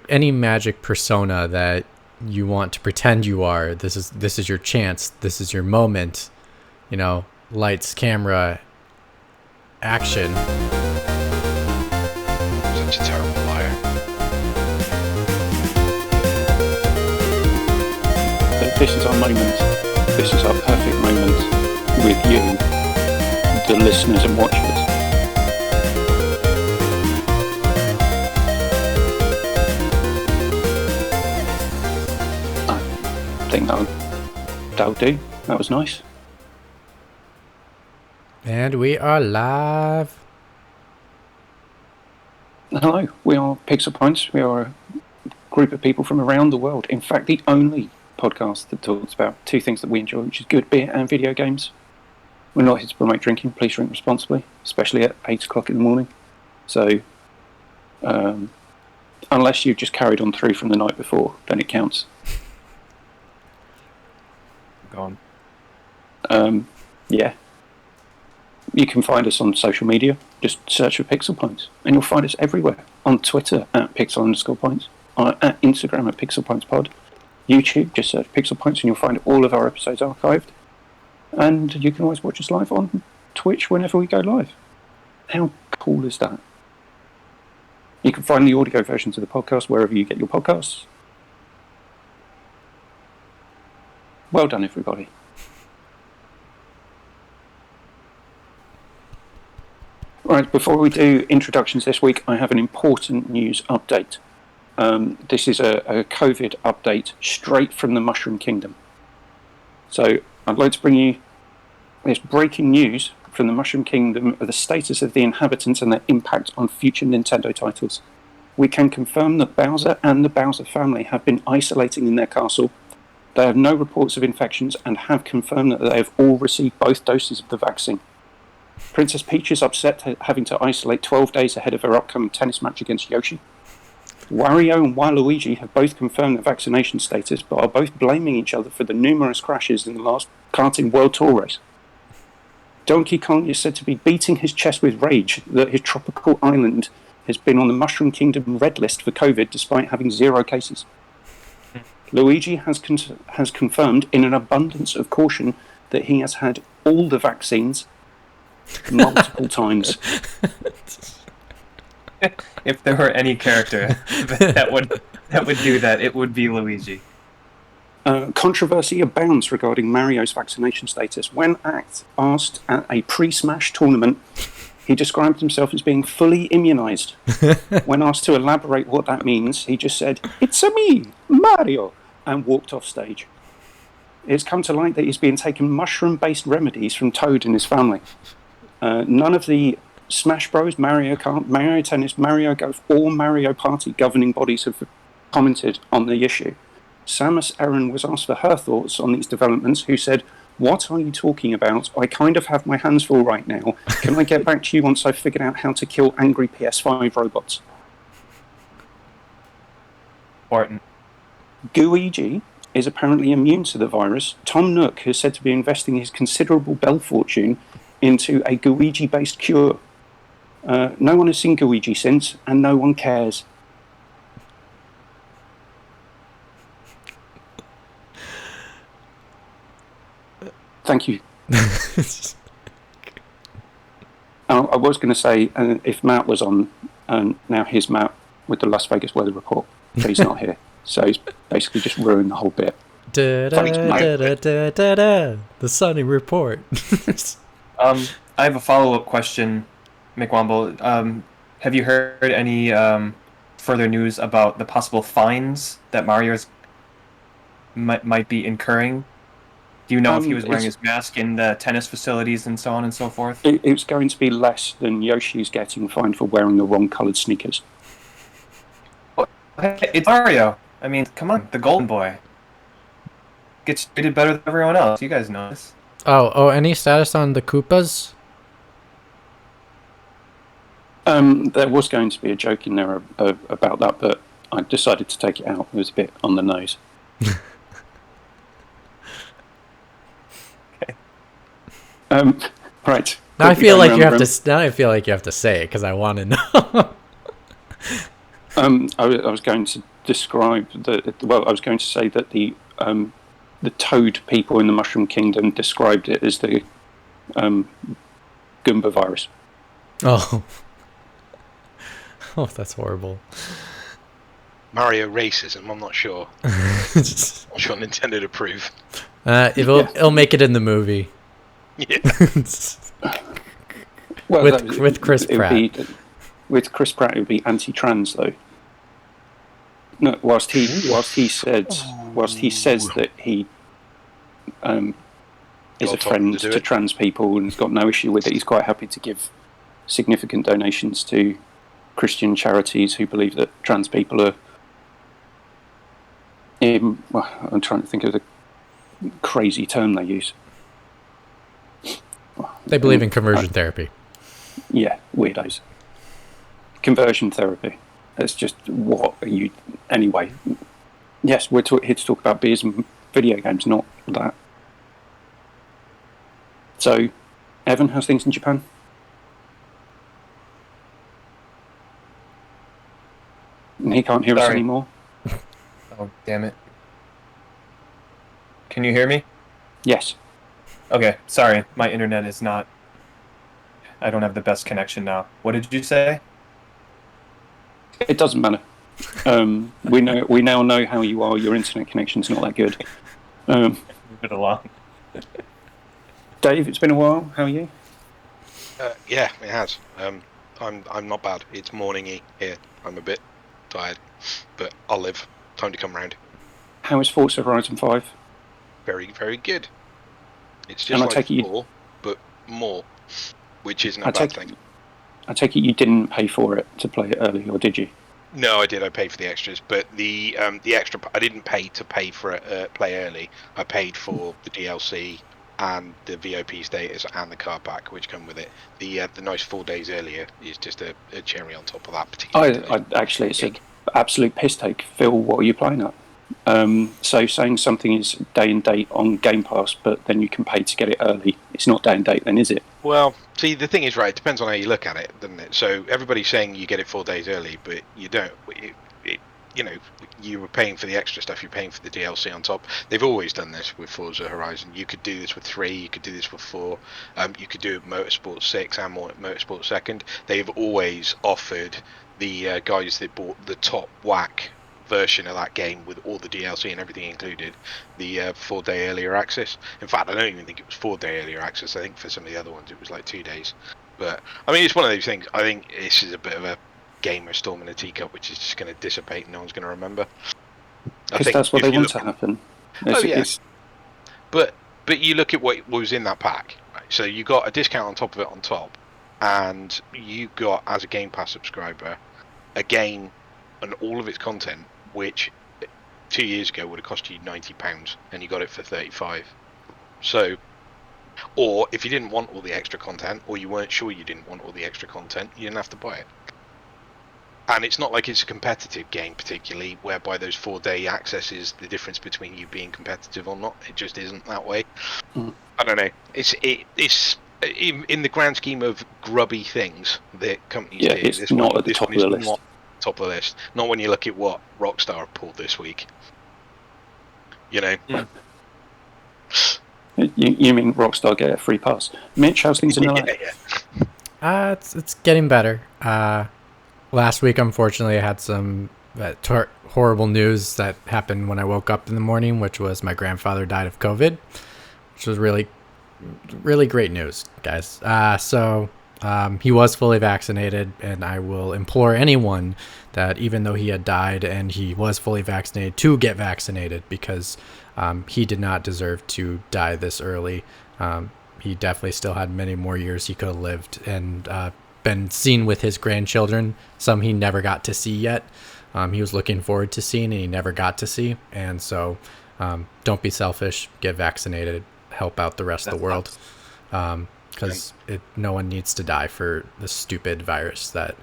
Any magic persona that you want to pretend you are. This is your chance. This is your moment. You know, lights, camera, action. Such a terrible liar. This is our moment. This is our perfect moment with you, the listeners and watchers. I think that'll do. That was nice. And we are live. Hello, we are Pixel Pints. We are a group of people from around the world. In fact, the only podcast that talks about two things that we enjoy, which is good beer and video games. We're not here to promote drinking. Please drink responsibly, especially at 8 o'clock in the morning. So, unless you've just carried on through from the night before, then it counts. Gone. Yeah. You can find us on social media. Just search for Pixel Pints, and you'll find us everywhere. On Twitter at Pixel_Pints, at Instagram at Pixel Pints Pod, YouTube, just search Pixel Pints, and you'll find all of our episodes archived. And you can always watch us live on Twitch whenever we go live. How cool is that? You can find the audio versions of the podcast wherever you get your podcasts. Well done, everybody. Right, before we do introductions this week, I have an important news update. This is a COVID update straight from the Mushroom Kingdom. So I'd like to bring you this breaking news from the Mushroom Kingdom of the status of the inhabitants and their impact on future Nintendo titles. We can confirm that Bowser and the Bowser family have been isolating in their castle. They have no reports of infections and have confirmed that they have all received both doses of the vaccine. Princess Peach is upset having to isolate 12 days ahead of her upcoming tennis match against Yoshi. Wario and Waluigi have both confirmed their vaccination status, but are both blaming each other for the numerous crashes in the last karting World Tour race. Donkey Kong is said to be beating his chest with rage that his tropical island has been on the Mushroom Kingdom red list for COVID despite having 0 cases. Luigi has confirmed in an abundance of caution that he has had all the vaccines multiple times. If there were any character that would do that, it would be Luigi. Controversy abounds regarding Mario's vaccination status. When asked at a pre-Smash tournament, he described himself as being fully immunized. When asked to elaborate what that means, he just said, "It's a me, Mario," and walked off stage. It's come to light that he's been taking mushroom-based remedies from Toad and his family. None of the Smash Bros, Mario Kart, Mario Tennis, Mario Golf, or Mario Party governing bodies have commented on the issue. Samus Aran was asked for her thoughts on these developments, who said, "What are you talking about? I kind of have my hands full right now. Can I get back to you once I've figured out how to kill angry PS5 robots?" Important. Gooigi is apparently immune to the virus. Tom Nook is said to be investing his considerable bell fortune into a Gooigi-based cure. No one has seen Gooigi since, and no one cares. Thank you. I was going to say, if Matt was on, now here's Matt with the Las Vegas weather report, but he's not here. So he's basically just ruined the whole bit. The Sunny Report. I have a follow-up question, McWomble. Have you heard any further news about the possible fines that Mario's might be incurring? Do you know if he was wearing his mask in the tennis facilities and so on and so forth? It's going to be less than Yoshi's getting fined for wearing the wrong coloured sneakers. It's Mario. I mean, come on, the golden boy. Gets treated better than everyone else. You guys know this. Oh, any status on the Koopas? There was going to be a joke in there about that, but I decided to take it out. It was a bit on the nose. Right. Now I feel like you have to. Now I feel like you have to say it because I want to know. I was going to describe I was going to say that the toad people in the Mushroom Kingdom described it as the Goomba virus. Oh. Oh, that's horrible. Mario racism, I'm not sure. I'm not sure Nintendo to approve. It'll make it in the movie. Yeah. Well, with Chris Pratt. With Chris Pratt, it would be anti-trans, though. No, whilst he says that he is a friend to trans people and has got no issue with it, he's quite happy to give significant donations to Christian charities who believe that trans people are. I'm trying to think of the crazy term they use. They believe in conversion therapy. Yeah, weirdos. Conversion therapy. That's just what are you. Anyway, yes, we're here to talk about beers and video games, not that. So, Evan, how's things in Japan? And he can't hear us anymore. Oh, damn it. Can you hear me? Yes. Okay, sorry. My internet is not... I don't have the best connection now. What did you say? It doesn't matter. We now know how you are. Your internet connection's not that good. Move it along. Dave, it's been a while. How are you? Yeah, it has. I'm not bad. It's morning-y here. I'm a bit tired, but I'll live. Time to come round. How is Forza Horizon 5? Very, very good. It's just like 4, but more, which isn't a bad thing. I take it you didn't pay for it to play it early, or did you? No, I did. I paid for the extras, but the extra I didn't pay to pay for it, play early. I paid for the DLC and the VIP status and the car pack, which come with it. The nice 4 days earlier is just a cherry on top of that particular. Actually, it's an absolute piss take. Phil, what are you playing at? So saying something is day and date on Game Pass, but then you can pay to get it early. It's not day and date, then, is it? Well, see, the thing is, right, it depends on how you look at it, doesn't it? So everybody's saying you get it 4 days early, but you don't. You were paying for the extra stuff, you're paying for the DLC on top. They've always done this with Forza Horizon. You could do this with 3, you could do this with 4, you could do it with Motorsport 6 and Motorsport 2nd. They've always offered the guys that bought the top whack version of that game with all the DLC and everything included, the 4-day earlier access. In fact, I don't even think it was 4-day earlier access. I think for some of the other ones it was like 2 days. But I mean, it's one of those things. I think this is a bit of a gamer storm in a teacup, which is just going to dissipate and no one's going to remember. Because that's what they want to happen. But you look at what was in that pack, right? So you got a discount on top of it on top, and you got, as a Game Pass subscriber, a game and all of its content, which 2 years ago would have cost you £90, and you got it for £35. So, or if you didn't want all the extra content, or you weren't sure you didn't want all the extra content, you didn't have to buy it. And it's not like it's a competitive game particularly, whereby those 4-day access is the difference between you being competitive or not. It just isn't that way. I don't know. It's in the grand scheme of grubby things that companies do. It's not at the top of the list. Top of the list. Not when you look at what Rockstar pulled this week. You know. You mean Rockstar get a free pass? Mitch, how's things in LA? It's getting better. Last week, unfortunately, I had some horrible news that happened when I woke up in the morning, which was my grandfather died of COVID, which was really, really great news, guys. So he was fully vaccinated, and I will implore anyone that even though he had died and he was fully vaccinated, to get vaccinated, because he did not deserve to die this early. He definitely still had many more years he could have lived and been seen with his grandchildren, some he never got to see yet. He was looking forward to seeing and he never got to see. And so don't be selfish, get vaccinated, help out the rest of the world. Because no one needs to die for this stupid virus that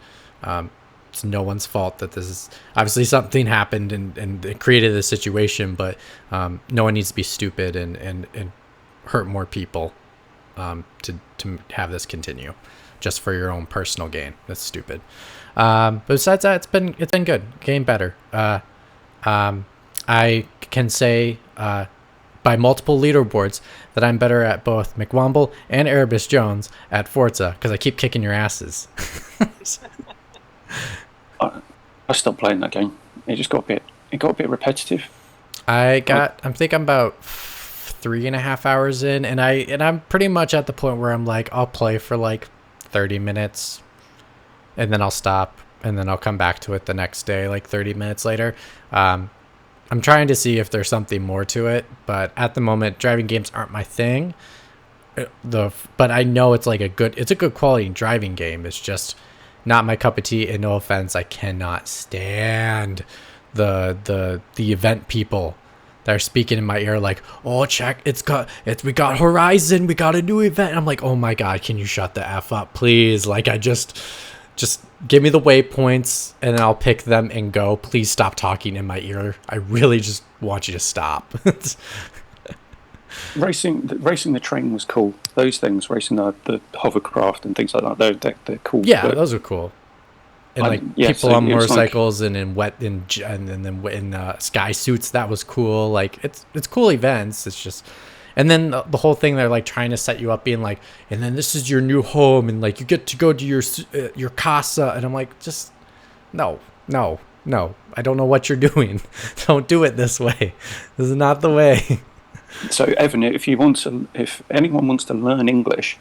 it's no one's fault that this is obviously something happened and it created this situation, but no one needs to be stupid and hurt more people to have this continue. just for your own personal gain. That's stupid. But besides that, it's been good, getting better. I can say by multiple leaderboards that I'm better at both McWomble and Erebus Jones at Forza because I keep kicking your asses. I stopped playing that game. It just got a bit repetitive. I think I'm about 3.5 hours in, and I'm pretty much at the point where I'm like, I'll play for like 30 minutes, and then I'll stop, and then I'll come back to it the next day, like 30 minutes later. I'm trying to see if there's something more to it, but at the moment, driving games aren't my thing. But I know it's a good quality driving game. It's just not my cup of tea. And no offense, I cannot stand the event people that are speaking in my ear like, oh, check, we got Horizon, we got a new event. And I'm like, oh my god, can you shut the f up, please? Like, I just give me the waypoints and then I'll pick them and go. Please stop talking in my ear. I really just want you to stop. Racing the train was cool. Those things, racing the hovercraft and things like that, they're cool. Yeah, those are cool. And people on motorcycles and in sky suits, that was cool. Like, it's cool events. It's just, and then the whole thing, they're like trying to set you up being like, and then this is your new home, and like you get to go to your casa, and I'm like, just no, I don't know what you're doing. Don't do it this way. This is not the way. So Evan, if anyone wants to learn English,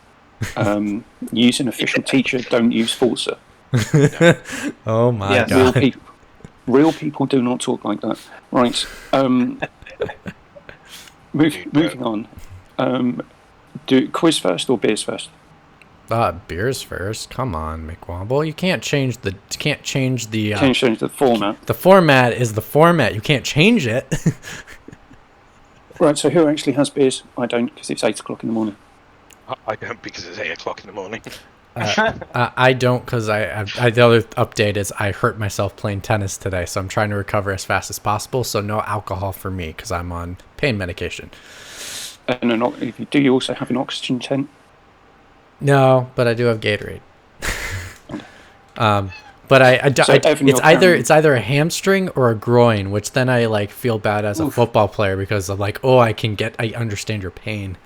use an official teacher. Don't use Forza. Oh my god! Real people do not talk like that. Right. Moving on. Do quiz first or beers first? Beers first. Come on, McWomble. You can't change the. Can't change the format. The format is the format. You can't change it. Right. So who actually has beers? I don't, because it's 8 o'clock in the morning. I don't, because it's 8 o'clock in the morning. I don't, because the other update is I hurt myself playing tennis today, so I'm trying to recover as fast as possible. So no alcohol for me because I'm on pain medication. And do you also have an oxygen tent? No, but I do have Gatorade. But Evan, it's either a hamstring or a groin, which then I feel bad as a football player because I'm like, oh, I understand your pain.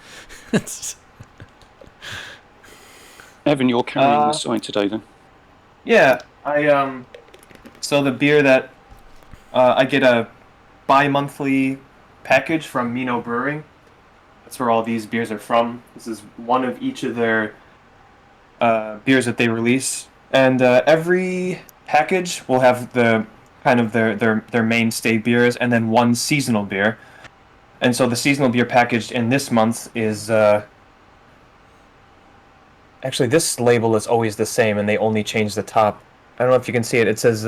Evan, you're carrying the side today, then? Yeah, so the beer that I get a bi-monthly package from Mino Brewing. That's where all these beers are from. This is one of each of their beers that they release, and every package will have the kind of their mainstay beers, and then one seasonal beer. And so the seasonal beer packaged in this month is. Actually, this label is always the same, and they only change the top. I don't know if you can see it. It says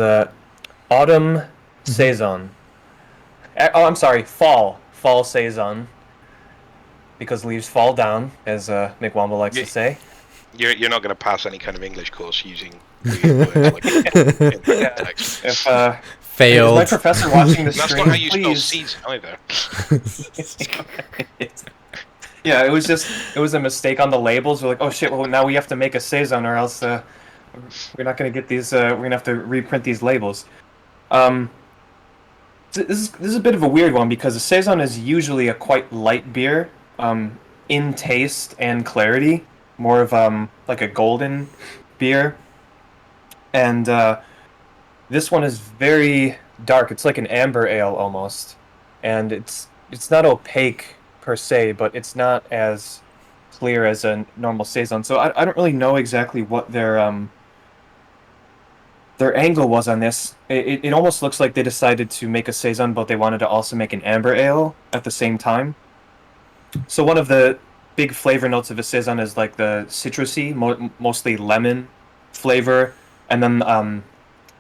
Autumn Saison. Oh, I'm sorry, Fall Saison. Because leaves fall down, as McWomble likes to say. You're not going to pass any kind of English course using weird words like in text. If failed. Is my professor watching the stream? That's not how you spell please. season either. Yeah, it was a mistake on the labels. We're like, oh shit, well now we have to make a saison or else we're not going to get these, we're going to have to reprint these labels. This is a bit of a weird one because a saison is usually a quite light beer, in taste and clarity, more of like a golden beer. And this one is very dark. It's like an amber ale almost. And it's not opaque per se, but it's not as clear as a normal saison. So I don't really know exactly what their angle was on this. It almost looks like they decided to make a saison, but they wanted to also make an amber ale at the same time. So one of the big flavor notes of a saison is like the citrusy, mostly lemon flavor, and then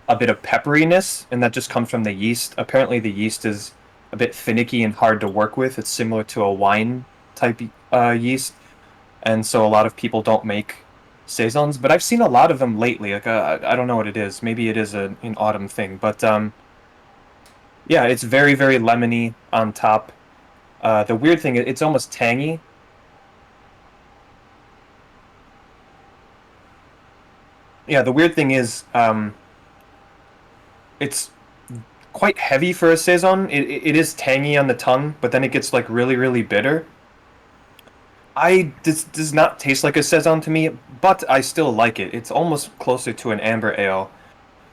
a bit of pepperiness, and that just comes from the yeast. Apparently the yeast is a bit finicky and hard to work with. It's similar to a wine type yeast, and so a lot of people don't make saisons, but I've seen a lot of them lately. Like I don't know what it is. Maybe it is an autumn thing, but yeah, it's very, very lemony on top. The weird thing, it's almost tangy. Yeah, the weird thing is, it's quite heavy for a saison. It is tangy on the tongue, but then it gets like really really bitter. This does not taste like a saison to me, but I still like it. It's almost closer to an amber ale,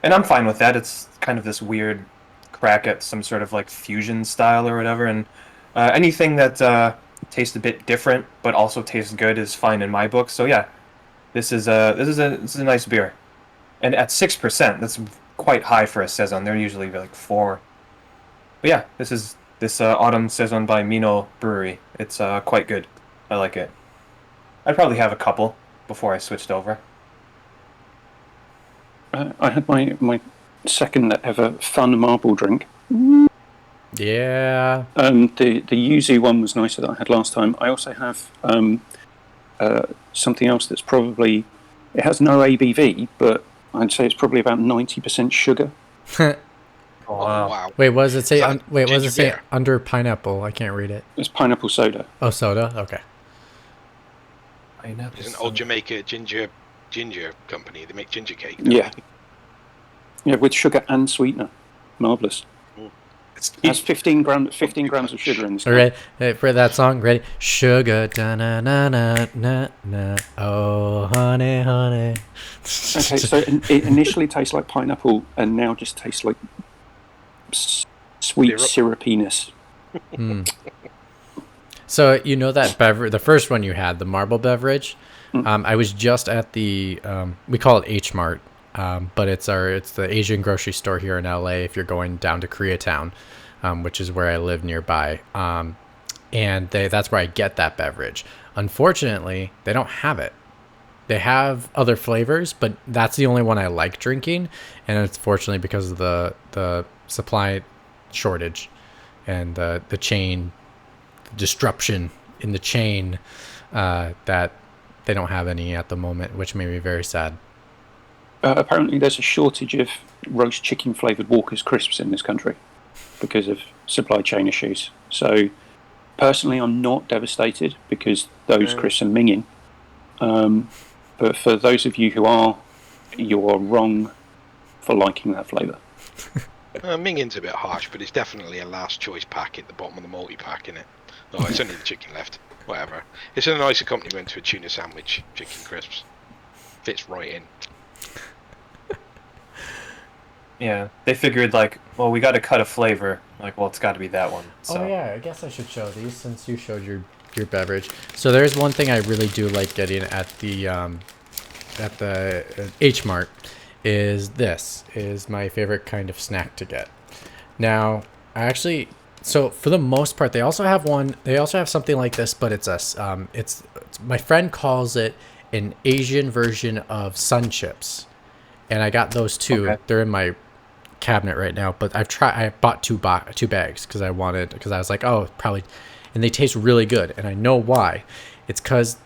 and I'm fine with that. It's kind of this weird crack at some sort of like fusion style or whatever, and anything that tastes a bit different but also tastes good is fine in my book. So yeah, this is a nice beer, and at 6%, that's quite high for a saison. They're usually like 4. But yeah, this autumn saison by Mino Brewery. It's quite good. I like it. I'd probably have a couple before I switched over. I had my second ever fun marble drink. Yeah. The yuzu one was nicer than I had last time. I also have something else that's probably, it has no ABV, but I'd say it's probably about 90% sugar. Oh, Oh, wow. wow. Wait, what does it say? Is that Wait, what does it ginger say beer? under pineapple? I can't read it. It's pineapple soda. Oh, soda. Okay. It's an old Jamaica ginger company. They make ginger cake. don't Yeah. they? Yeah, with sugar and sweetener. Marvellous. It's That's 15 grams of sugar in this. All right, for that song, ready? Sugar, da na na na na na. Oh, honey, honey. Okay, so it initially tastes like pineapple and now just tastes like sweet Syrup. syrupiness. So you know that beverage, the first one you had, the marble beverage. I was just at the we call it H Mart, but it's the Asian grocery store here in LA. If you're going down to Koreatown, which is where I live nearby, and that's where I get that beverage. Unfortunately, they don't have it. They have other flavors, but that's the only one I like drinking, and unfortunately because of the supply shortage and the chain disruption in the chain, that they don't have any at the moment, which made me very sad. Apparently, there's a shortage of roast chicken flavoured Walker's crisps in this country because of supply chain issues. So, personally, I'm not devastated because those crisps are minging. But for those of you who are, you are wrong for liking that flavour. Minging's a bit harsh, but it's definitely a last choice pack at the bottom of the multi-pack, isn't it? Oh, it's only the chicken left. Whatever. It's a nice accompaniment to a tuna sandwich, chicken crisps. Fits right in. Yeah, they figured like, well, we got to cut a flavor. Like, well, it's got to be that one. So. Oh yeah, I guess I should show these since you showed your beverage. So there's one thing I really do like getting at the H Mart is this is my favorite kind of snack to get. Now, so for the most part, they also have something like this, but it's my friend calls it an Asian version of Sun Chips, and I got those too. Okay. They're in my cabinet right now, but I bought two bags because I was like, oh, probably, and they taste really good, and I know why. It's because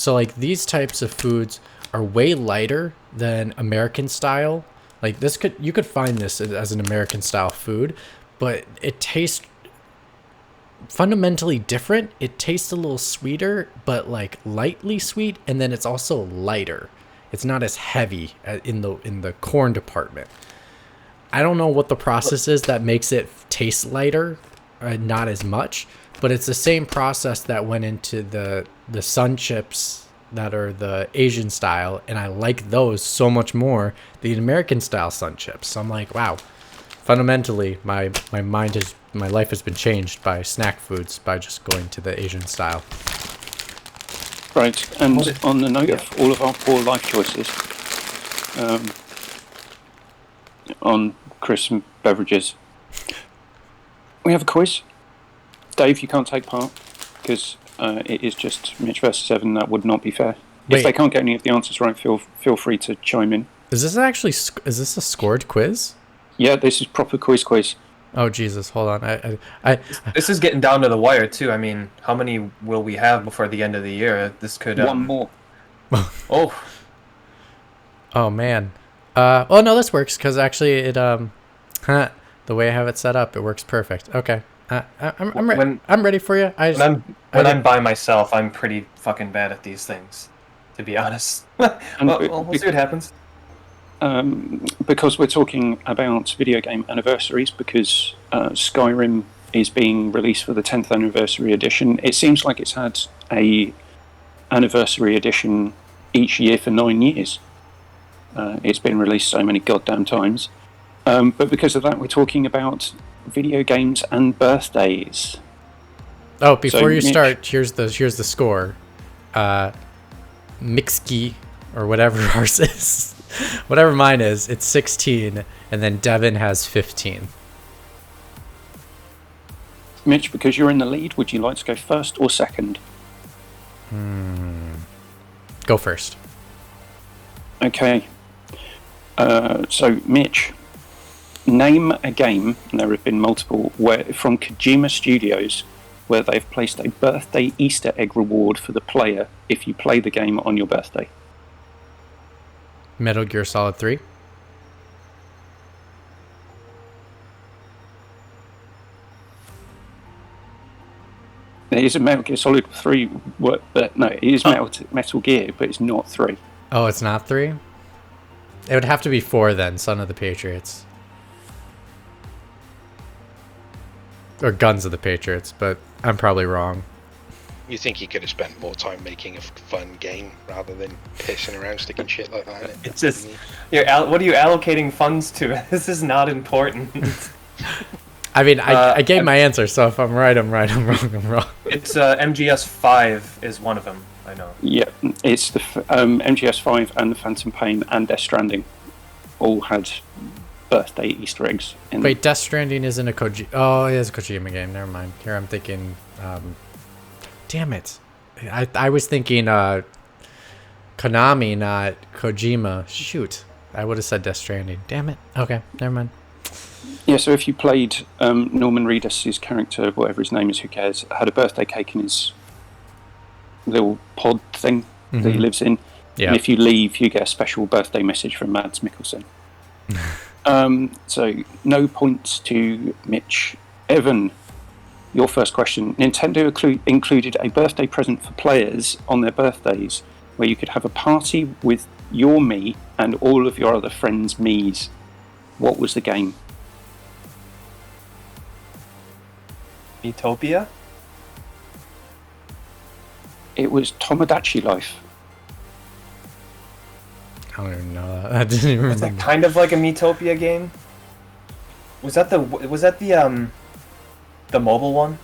like these types of foods are way lighter than American style. Like you could find this as an American style food, but it tastes fundamentally different. It tastes a little sweeter, but like lightly sweet, and then it's also lighter. It's not as heavy in the corn department. I don't know what the process is that makes it taste lighter, not as much, but it's the same process that went into the Sun Chips that are the Asian style, and I like those so much more than the American style Sun Chips. So I'm like, wow, fundamentally, my life has been changed by snack foods by just going to the Asian style. Right, and on the note of all of our poor life choices, on crisps and beverages, we have a quiz. Dave, you can't take part because it is just Mitch versus Evan. That would not be fair. Wait. If they can't get any of the answers right, feel free to chime in. Is this a scored quiz? Yeah, this is proper quiz. Oh Jesus, hold on. I This is getting down to the wire too. I mean, how many will we have before the end of the year? This could One more. Oh, Oh man. Well, no, this works because actually the way I have it set up, it works perfect. Okay. When I'm ready for you. I'm by myself, I'm pretty fucking bad at these things. to be honest. We'll see what happens. Because we're talking about video game anniversaries, because Skyrim is being released for the 10th anniversary edition. It seems like it's had a anniversary edition each year for 9 years. It's been released so many goddamn times. But because of that, we're talking about video games and birthdays. Oh, before So, you Mitch- start, here's the score. Mixkey, or whatever ours is, whatever mine is, it's 16, and then Devin has 15. Mitch, because you're in the lead, would you like to go first or second? Go first. Okay. So, Mitch, name a game, and there have been multiple, from Kojima Studios, where they've placed a birthday Easter egg reward for the player if you play the game on your birthday. Metal Gear Solid 3. It is a Metal Gear Solid 3, but no, it is Metal Gear, but it's not 3. Oh, it's not 3? It would have to be 4 then, Son of the Patriots. Or Guns of the Patriots, but I'm probably wrong. You think he could have spent more time making a fun game rather than pissing around sticking shit like that in it? It's just, what are you allocating funds to? This is not important. I mean, I gave my answer, so if I'm right, I'm right. I'm wrong, I'm wrong. It's MGS 5 is one of them, I know. Yeah, it's the MGS5 and the Phantom Pain and Death Stranding all had birthday Easter eggs in them. Wait, Death Stranding isn't a Kojima... Oh, it is a Kojima game, never mind. Here I'm thinking... damn it. I was thinking Konami, not Kojima. Shoot. I would have said Death Stranding. Damn it. Okay, never mind. Yeah, so if you played Norman Reedus' character, whatever his name is, who cares, had a birthday cake in his little pod thing that he lives in. Yeah. And if you leave, you get a special birthday message from Mads Mikkelsen. So, no points to Mitch. Evan, your first question. Nintendo included a birthday present for players on their birthdays where you could have a party with your me and all of your other friends' me's. What was the game? Utopia? It was Tomodachi Life. I don't even know that. I didn't even Is that remember. kind of like a Metopia game? Was that the mobile one?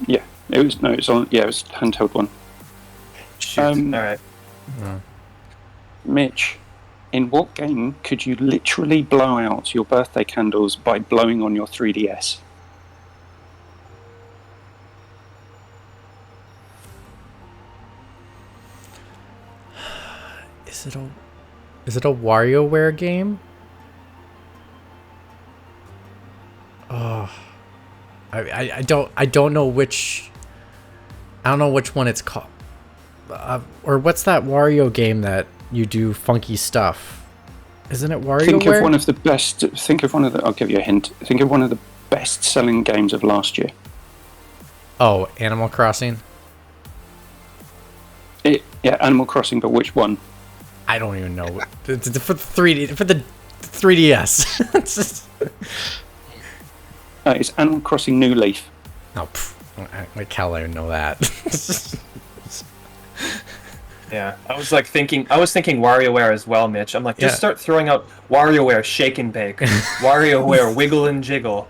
Yeah, it was. No, it's on. Yeah, it was a handheld one. Shoot. Alright. Mitch, in what game could you literally blow out your birthday candles by blowing on your 3DS? Is it a WarioWare game? Oh, I don't know which. I don't know which one it's called. Or what's that Wario game that you do funky stuff? Isn't it WarioWare? Think of one of the best. Think of one of the. I'll give you a hint. Think of one of the best-selling games of last year. Oh, Animal Crossing. Yeah, Animal Crossing, but which one? I don't even know. For the 3DS. It's just- It's Animal Crossing New Leaf. Oh, like hell, I don't know that. Yeah, I was thinking WarioWare as well, Mitch. I'm like, just start throwing out WarioWare Shake and Bake, WarioWare Wiggle and Jiggle,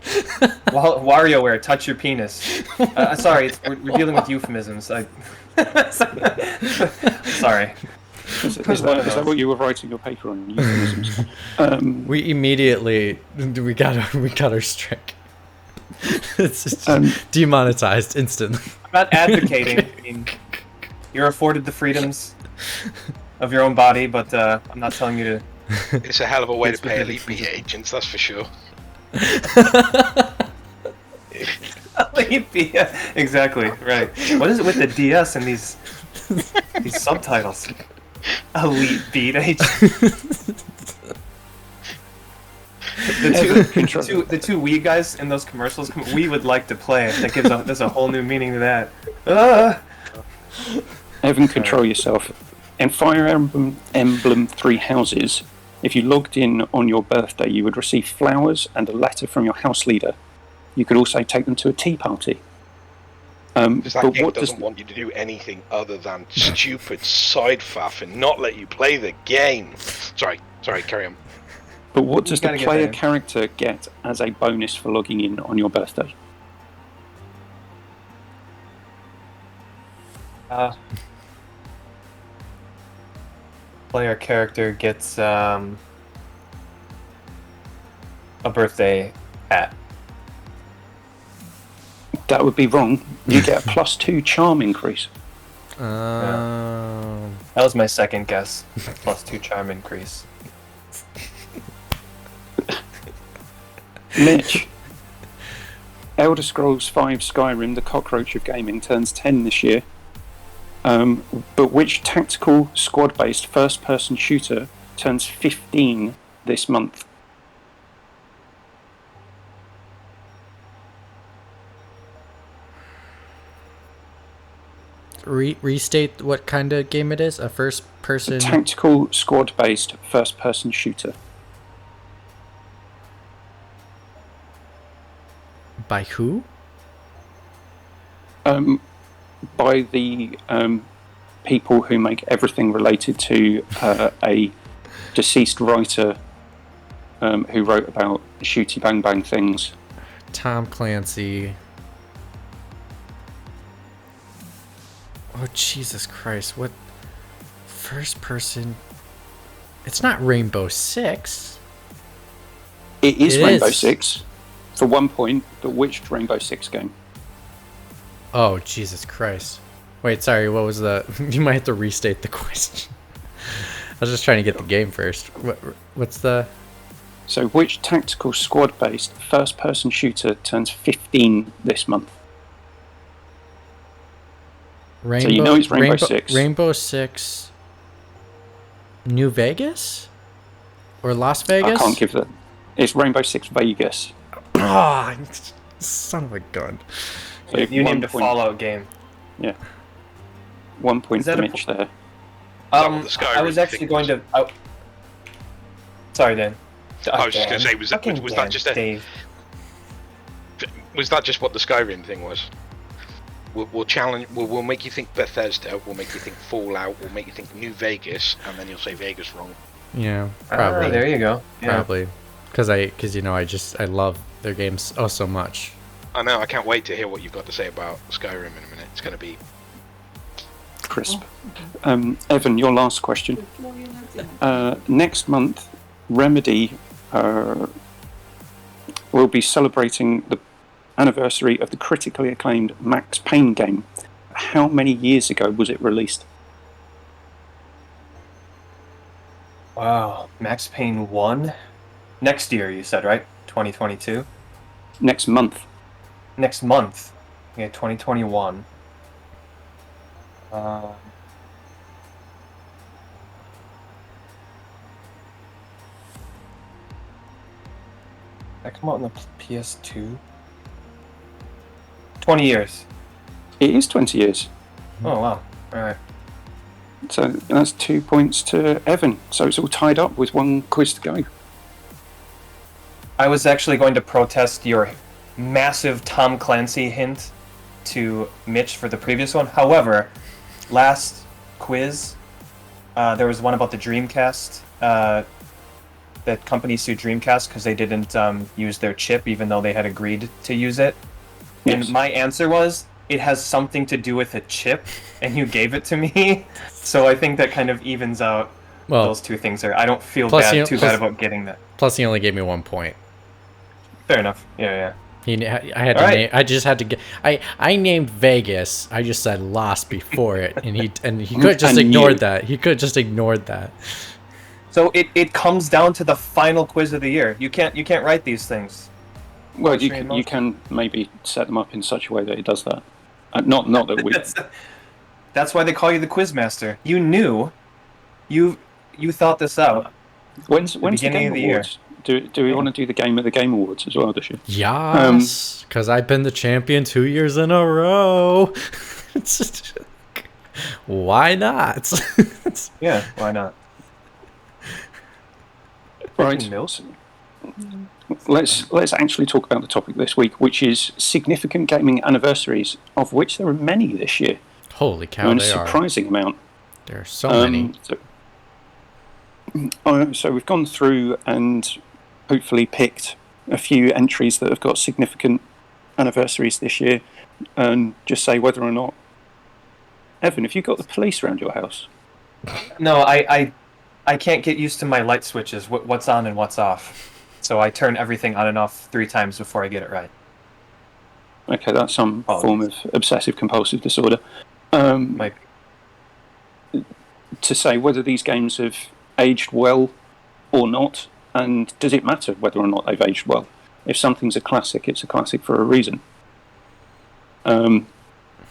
WarioWare Touch Your Penis. Sorry, we're dealing with euphemisms. Sorry. Is that what you were writing your paper on? Euphemisms? We immediately got our strike. It's just demonetized instantly. I'm not advocating. I mean, you're afforded the freedoms of your own body, but I'm not telling you to. It's a hell of a way to pay elite beta agents, that's for sure. Exactly right. What is it with the DS and these subtitles? Elite beat agents. The two Wii guys in those commercials. We would like to play. That gives there's a whole new meaning to that. Evan, control yourself. In Fire Emblem Three Houses, if you logged in on your birthday, you would receive flowers and a letter from your house leader. You could also take them to a tea party. Because that But game what does doesn't want you to do anything other than stupid side faff and not let you play the game. Sorry, carry on. But what does the gotta get player that in. character get as a bonus for logging in on your birthday? Player character gets a birthday hat. That would be wrong. You get a +2 charm increase. That was my second guess. +2 charm increase. Mitch. Elder Scrolls V Skyrim, the cockroach of gaming, turns 10 this year. But which tactical squad-based first-person shooter turns 15 this month? Restate what kind of game it is? A first-person... Tactical squad-based first-person shooter. By who? By the people who make everything related to a deceased writer who wrote about shooty bang bang things. Tom Clancy. Oh, Jesus Christ. What? First person... It's not Rainbow Six. It is It Rainbow is. Six. For 1 point, but which Rainbow Six game? Oh, Jesus Christ. Wait, sorry, what was the... You might have to restate the question. I was just trying to get the game first. What's the... So which tactical squad-based first-person shooter turns 15 this month? Rainbow, So you know it's Rainbow Six. Rainbow Six... New Vegas? Or Las Vegas? I can't give that. It's Rainbow Six Vegas. Oh, son of a gun. So You 1 named a point. Fallout game. Yeah. 1 point Is that for a- Mitch there. Well, the Skyrim I was actually thing going to. Sorry, Dan. I was just going to say, was Fucking that Dan, just a... Dave. Was that just what the Skyrim thing was? We'll challenge. We'll make you think Bethesda. We'll make you think Fallout. We'll make you think New Vegas, and then you'll say Vegas wrong. Yeah, probably. There you go. Yeah. Probably. Because you know, I love their games so much. I know. I can't wait to hear what you've got to say about Skyrim in a minute. It's going to be... Crisp. Evan, your last question. Next month, Remedy will be celebrating the anniversary of the critically acclaimed Max Payne game. How many years ago was it released? Wow. Max Payne 1? Next year, you said, right? 2022? Next month. Next month. Okay, 2021. That come out on the PS2? 20 years. It is 20 years. Oh, wow. Alright. So that's 2 points to Evan. So it's all tied up with one quiz to go. I was actually going to protest your massive Tom Clancy hint to Mitch for the previous one. However, last quiz, there was one about the Dreamcast. That company sued Dreamcast because they didn't use their chip, even though they had agreed to use it. Yes. And my answer was, it has something to do with a chip, and you gave it to me. So I think that kind of evens out those two things there. I don't feel too bad about getting that. Plus, he only gave me 1 point. Fair enough. Yeah. I had to name. I just had to get. I named Vegas. I just said lost before it, and he could just ignored that. He could just ignored that. So it comes down to the final quiz of the year. You can't write these things. Well, you can maybe set them up in such a way that it does that. Not that we. That's why they call you the quiz master. You knew. You thought this out. When's the beginning Game of the year. Awards? Do we want to do the game at the Game Awards as well this year? Yes, because I've been the champion 2 years in a row. Why not? Yeah, why not? Right. Freaking milk. Let's actually talk about the topic this week, which is significant gaming anniversaries, of which there are many this year. Holy cow, A they are. surprising amount. There are so many. So we've gone through and hopefully picked a few entries that have got significant anniversaries this year, and just say whether or not. Evan, have you got the police around your house? No, I can't get used to my light switches, what's on and what's off. So I turn everything on and off 3 times before I get it right. Okay, that's some form of obsessive compulsive disorder. Might be. To say whether these games have aged well or not, and does it matter whether or not they've aged well? If something's a classic, it's a classic for a reason. And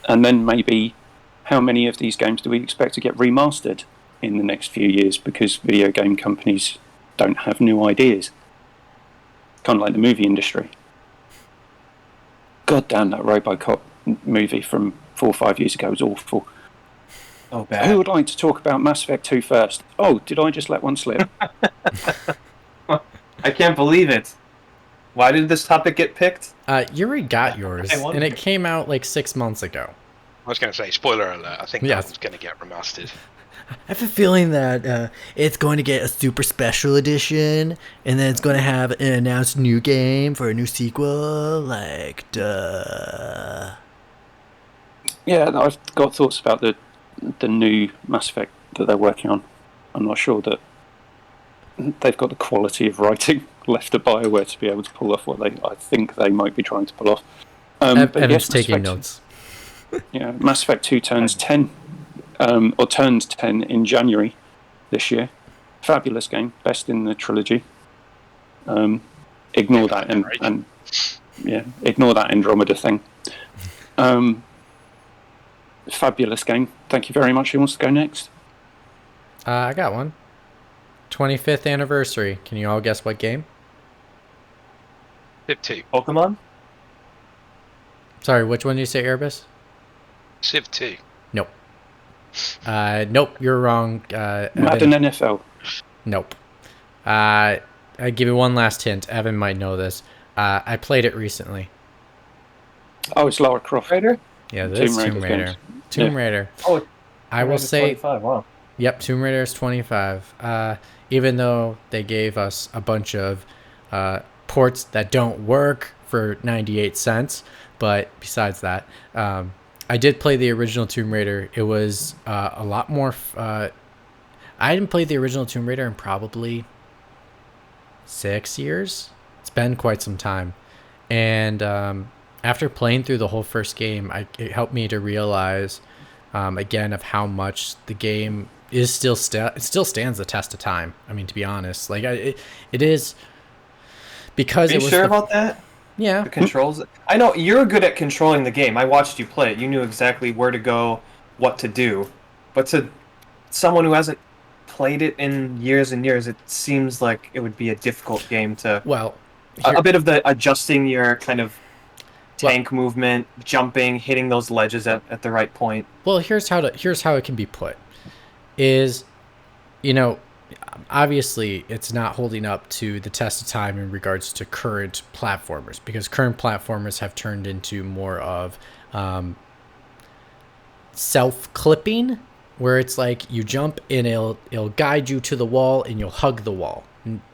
then maybe how many of these games do we expect to get remastered in the next few years because video game companies don't have new ideas? Kind of like the movie industry. God damn, that RoboCop movie from 4 or 5 years ago was awful. Oh, bad. Who would like to talk about Mass Effect 2 first? Oh, did I just let one slip? I can't believe it. Why did this topic get picked? Yuri got yours, and it came out like 6 months ago. I was going to say, spoiler alert, I think that one's going to get remastered. I have a feeling that it's going to get a super special edition, and then it's going to have an announced new game for a new sequel. Like, duh. Yeah, I've got thoughts about the new Mass Effect that they're working on. I'm not sure that they've got the quality of writing left at BioWare to be able to pull off what I think they might be trying to pull off. Evan's taking notes. Yeah, Mass Effect 2 turns 10, or turned 10 in January this year. Fabulous game, best in the trilogy. Ignore that and ignore that Andromeda thing. Fabulous game. Thank you very much. Who wants to go next? I got one. 25th anniversary. Can you all guess what game? Civ 2. Pokemon? Sorry, which one did you say, Erebus? Civ 2. Nope. Nope, you're wrong. Madden NFL. Nope. I give you one last hint. Evan might know this. I played it recently. Oh, it's Lara Croft. Raider? Yeah, this is Tomb Raider. Tomb Raider. Oh, I will say. 25. Wow. Yep, Tomb Raider is 25. Even though they gave us a bunch of ports that don't work for 98 cents, but besides that, I did play the original Tomb Raider. It was a lot more. I hadn't played the original Tomb Raider in probably 6 years. It's been quite some time, and after playing through the whole first game, it helped me to realize again of how much the game is still it still stands the test of time. I mean, to be honest, like it is because Are you it was sure about that? Yeah. The controls. I know you're good at controlling the game. I watched you play it. You knew exactly where to go, what to do. But to someone who hasn't played it in years and years, it seems like it would be a difficult game to. Well, a bit of the adjusting your kind of tank movement, jumping, hitting those ledges at the right point. Well, here's how it can be put. Is, obviously it's not holding up to the test of time in regards to current platformers, because current platformers have turned into more of self-clipping, where it's like you jump and it'll guide you to the wall and you'll hug the wall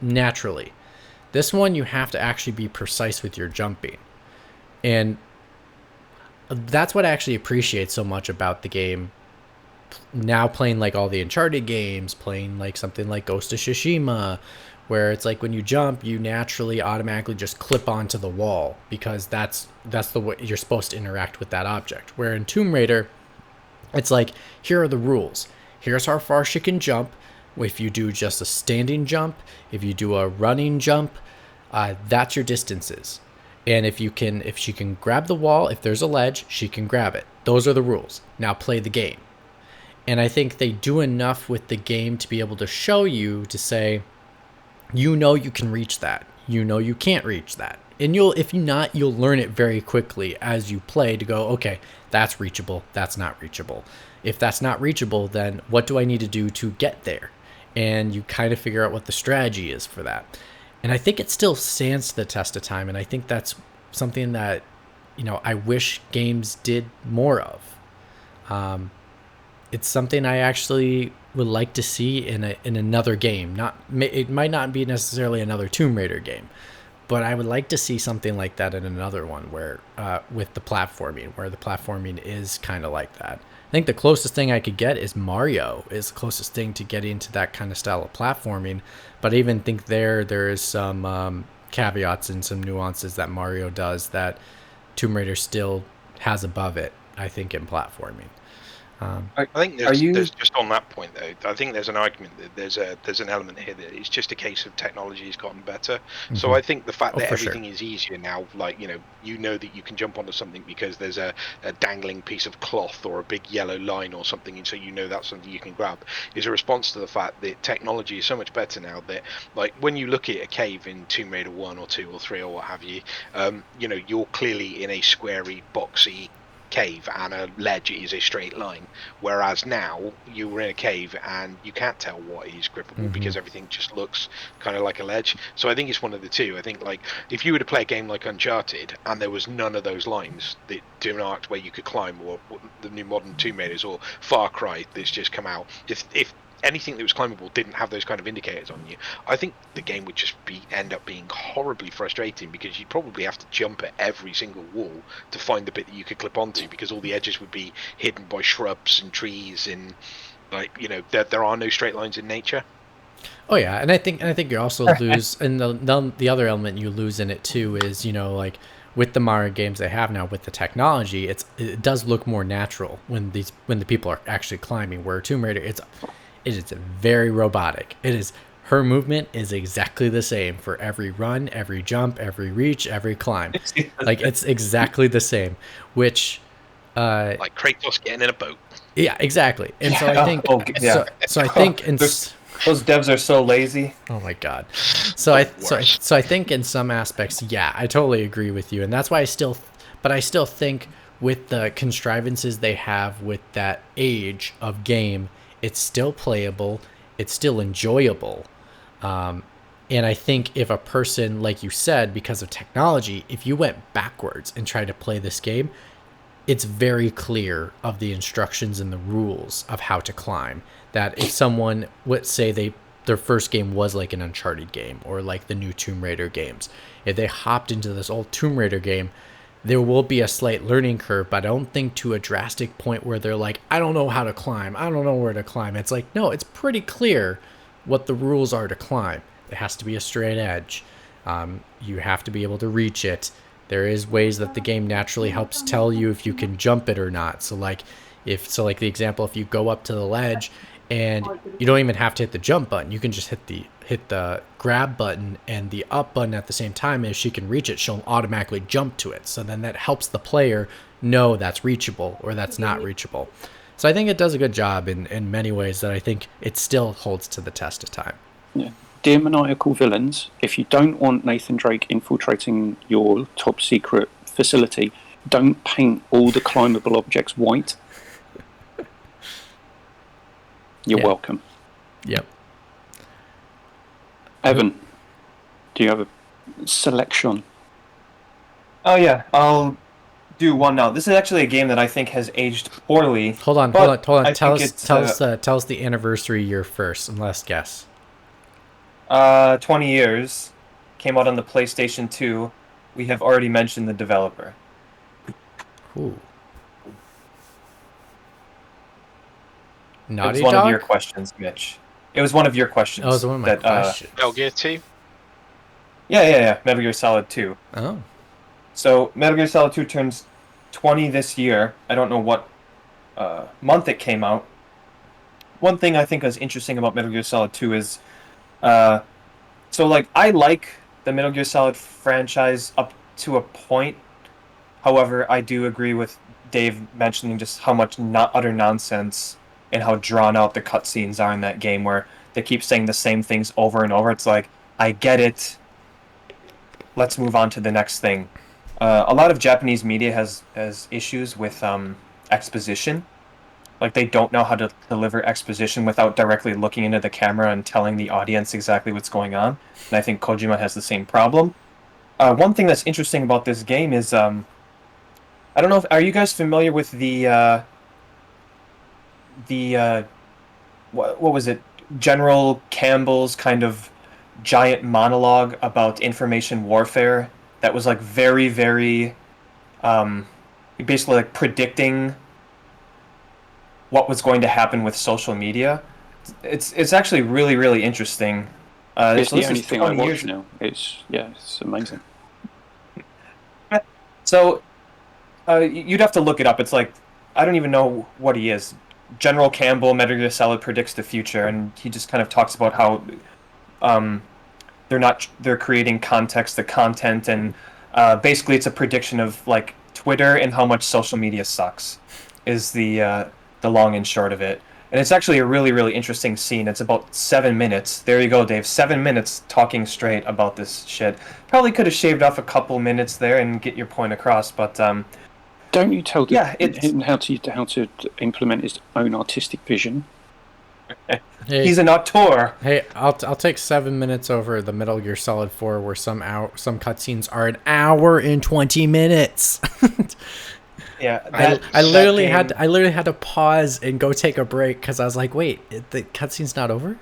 naturally. This one you have to actually be precise with your jumping, and that's what I actually appreciate so much about the game. Now playing like all the Uncharted games, playing like something like Ghost of Tsushima, where it's like when you jump, you naturally automatically just clip onto the wall because that's the way you're supposed to interact with that object. Where in Tomb Raider, it's like, here are the rules. Here's how far she can jump. If you do just a standing jump, if you do a running jump, that's your distances. And if she can grab the wall, if there's a ledge, she can grab it. Those are the rules. Now play the game. And I think they do enough with the game to be able to show you, to say, you can reach that. You can't reach that. And if you're not, you'll learn it very quickly as you play to go, okay, that's reachable, that's not reachable. If that's not reachable, then what do I need to do to get there? And you kind of figure out what the strategy is for that. And I think it still stands to the test of time. And I think that's something that, I wish games did more of. It's something I actually would like to see in another game. It might not be necessarily another Tomb Raider game, but I would like to see something like that in another one where with the platforming, where the platforming is kind of like that. I think the closest thing I could get is Mario is the closest thing to getting into that kind of style of platforming. But I even think there is some caveats and some nuances that Mario does that Tomb Raider still has above it, I think, in platforming. I think there's just on that point though. I think there's an argument that there's an element here that it's just a case of technology has gotten better. Mm-hmm. So I think the fact that for everything sure. is easier now, like you know that you can jump onto something because there's a dangling piece of cloth or a big yellow line or something, and so that's something you can grab, is a response to the fact that technology is so much better now that, like, when you look at a cave in Tomb Raider 1 or 2 or 3 or what have you, you're clearly in a squarey, boxy cave and a ledge is a straight line, whereas now you were in a cave and you can't tell what is grippable because everything just looks kind of like a ledge. So I think it's one of the two. I think, like, if you were to play a game like Uncharted and there was none of those lines that demarked where you could climb, or the new modern Tomb Raiders or Far Cry that's just come out, if anything that was climbable didn't have those kind of indicators on you, I think the game would just end up being horribly frustrating, because you'd probably have to jump at every single wall to find the bit that you could clip onto, because all the edges would be hidden by shrubs and trees, and, like, there are no straight lines in nature. Oh yeah, and I think you also lose, and the other element you lose in it too is, like, with the Mario games they have now with the technology, it does look more natural when the people are actually climbing. Where Tomb Raider, it is very robotic. Her movement is exactly the same for every run, every jump, every reach, every climb. Like, it's exactly the same, which like Kratos getting in a boat. yeah, exactly. And so I think so I think those devs are so lazy. oh my god. So I think in some aspects, yeah, I totally agree with you, and that's why I still think with the contrivances they have with that age of game, it's still playable, it's still enjoyable. And I think if a person, like you said, because of technology, if you went backwards and tried to play this game, it's very clear of the instructions and the rules of how to climb. That if someone, let's say their first game was like an Uncharted game or like the new Tomb Raider games, if they hopped into this old Tomb Raider game, there will be a slight learning curve, but I don't think to a drastic point where they're like, I don't know how to climb, I don't know where to climb. It's like, no, it's pretty clear what the rules are to climb. It has to be a straight edge. You have to be able to reach it. There is ways that the game naturally helps tell you if you can jump it or not. So like the example, if you go up to the ledge and you don't even have to hit the jump button, you can just hit the grab button and the up button at the same time. If she can reach it, she'll automatically jump to it. So then that helps the player know that's reachable or that's not reachable. So I think it does a good job in many ways that I think it still holds to the test of time. Yeah. Dear maniacal villains, if you don't want Nathan Drake infiltrating your top secret facility, don't paint all the climbable objects white. You're welcome. Yep. Evan, do you have a selection? Oh yeah, I'll do one now. This is actually a game that I think has aged poorly. Hold on. Tell us the anniversary year first, and let's guess. 20 years. Came out on the PlayStation 2. We have already mentioned the developer. Ooh. It Naughty was one Dog? of your questions, Mitch. It was one of your questions. Oh, it was one of my questions. Metal Gear 2? Yeah. Metal Gear Solid 2. Oh. So, Metal Gear Solid 2 turns 20 this year. I don't know what month it came out. One thing I think is interesting about Metal Gear Solid 2 is so, like, I like the Metal Gear Solid franchise up to a point. However, I do agree with Dave mentioning just how much utter nonsense and how drawn out the cutscenes are in that game, where they keep saying the same things over and over. It's like, I get it. Let's move on to the next thing. A lot of Japanese media has issues with exposition. Like they don't know how to deliver exposition without directly looking into the camera and telling the audience exactly what's going on. And I think Kojima has the same problem. One thing that's interesting about this game is I don't know if are you guys familiar with the what was it? General Campbell's kind of giant monologue about information warfare that was like very, very um, basically like predicting what was going to happen with social media. It's actually really, really interesting. It's So the this only is thing I 20 watch years. now. It's amazing. So you'd have to look it up. It's like I don't even know what he is. General Campbell, Metal Gear Solid predicts the future, and he just kind of talks about how um, they're creating context to content, and basically it's a prediction of like Twitter and how much social media sucks is the long and short of it. And it's actually a really, really interesting scene. It's about 7 minutes. There you go, Dave. 7 minutes talking straight about this shit. Probably could have shaved off a couple minutes there and get your point across, but Don't you tell yeah, it's him how to implement his own artistic vision? Hey, he's an auteur. hey, I'll take 7 minutes over the Metal Gear Solid 4, where some cutscenes are an hour and 20 minutes. Yeah, I literally that game, I literally had to pause and go take a break because I was like, wait, the cutscene's not over.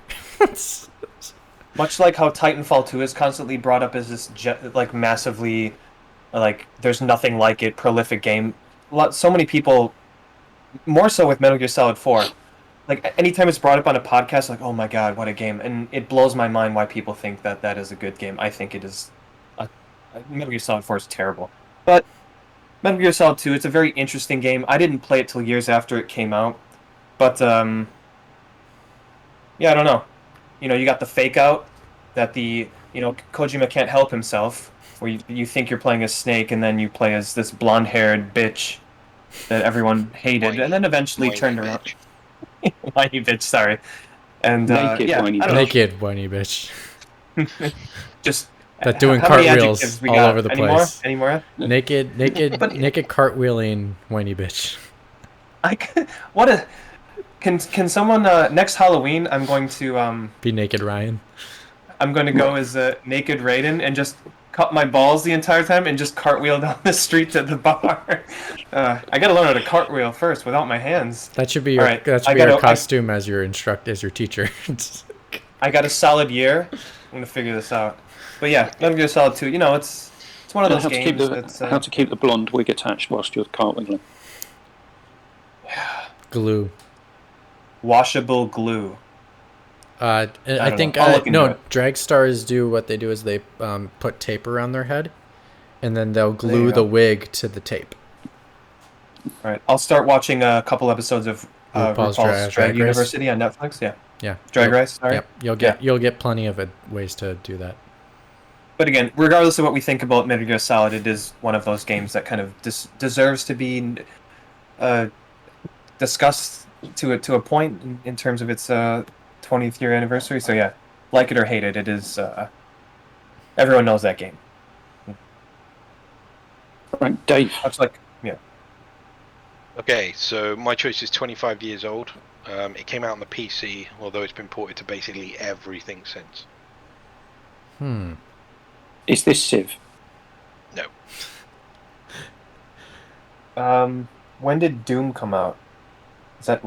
much like how Titanfall 2 is constantly brought up as this like massively like there's nothing like it prolific game. So many people more so with Metal Gear Solid 4. Like anytime it's brought up on a podcast, like oh my god, what a game, and it blows my mind why people think that that is a good game. I think it is. A, Metal Gear Solid 4 is terrible, but Metal Gear Solid 2, it's a very interesting game. I didn't play it till years after it came out, but yeah, I don't know. You know, you got the fake out that Kojima can't help himself, where you think you're playing as Snake and then you play as this blonde-haired bitch that everyone hated, and then eventually Whiny turned around. bitch. Whiny bitch, sorry. And Naked yeah, whiny I don't Naked whiny bitch. know. Just That doing how many cartwheels adjectives we all got? over the Any more? place. Any more? But Naked cartwheeling whiny bitch. what a can someone next Halloween? Be naked Ryan. I'm going to go as a naked Raiden and just cut my balls the entire time and just cartwheel down the street to the bar. I got to learn how to cartwheel first without my hands. That should be All your right, that should be your costume as your teacher. I got a solid year. I'm gonna figure this out. But yeah, Metal Gear Solid 2. You know, it's one of And those games that's how to keep the blonde wig attached whilst you're cartwheeling. Glue. washable glue. I don't think know. I'll look into no, it. drag stars do what they do is they put tape around their head, and then they'll There glue you the go. wig to the tape. All right, I'll start watching a couple episodes of RuPaul's RuPaul's Drag Race. University on Netflix. Yeah, Yeah, Drag Race. Sorry. Yep, Yeah. you'll get plenty of ways to do that. But again, regardless of what we think about Metal Gear Solid, it is one of those games that kind of deserves to be uh, discussed to a point in terms of its 20th year anniversary. So yeah, like it or hate it, it is. Everyone knows that game. Right, Dave. Much like yeah. Okay, so my choice is 25 years old. It came out on the PC, although it's been ported to basically everything since. Is this Civ? No. When did Doom come out? Is that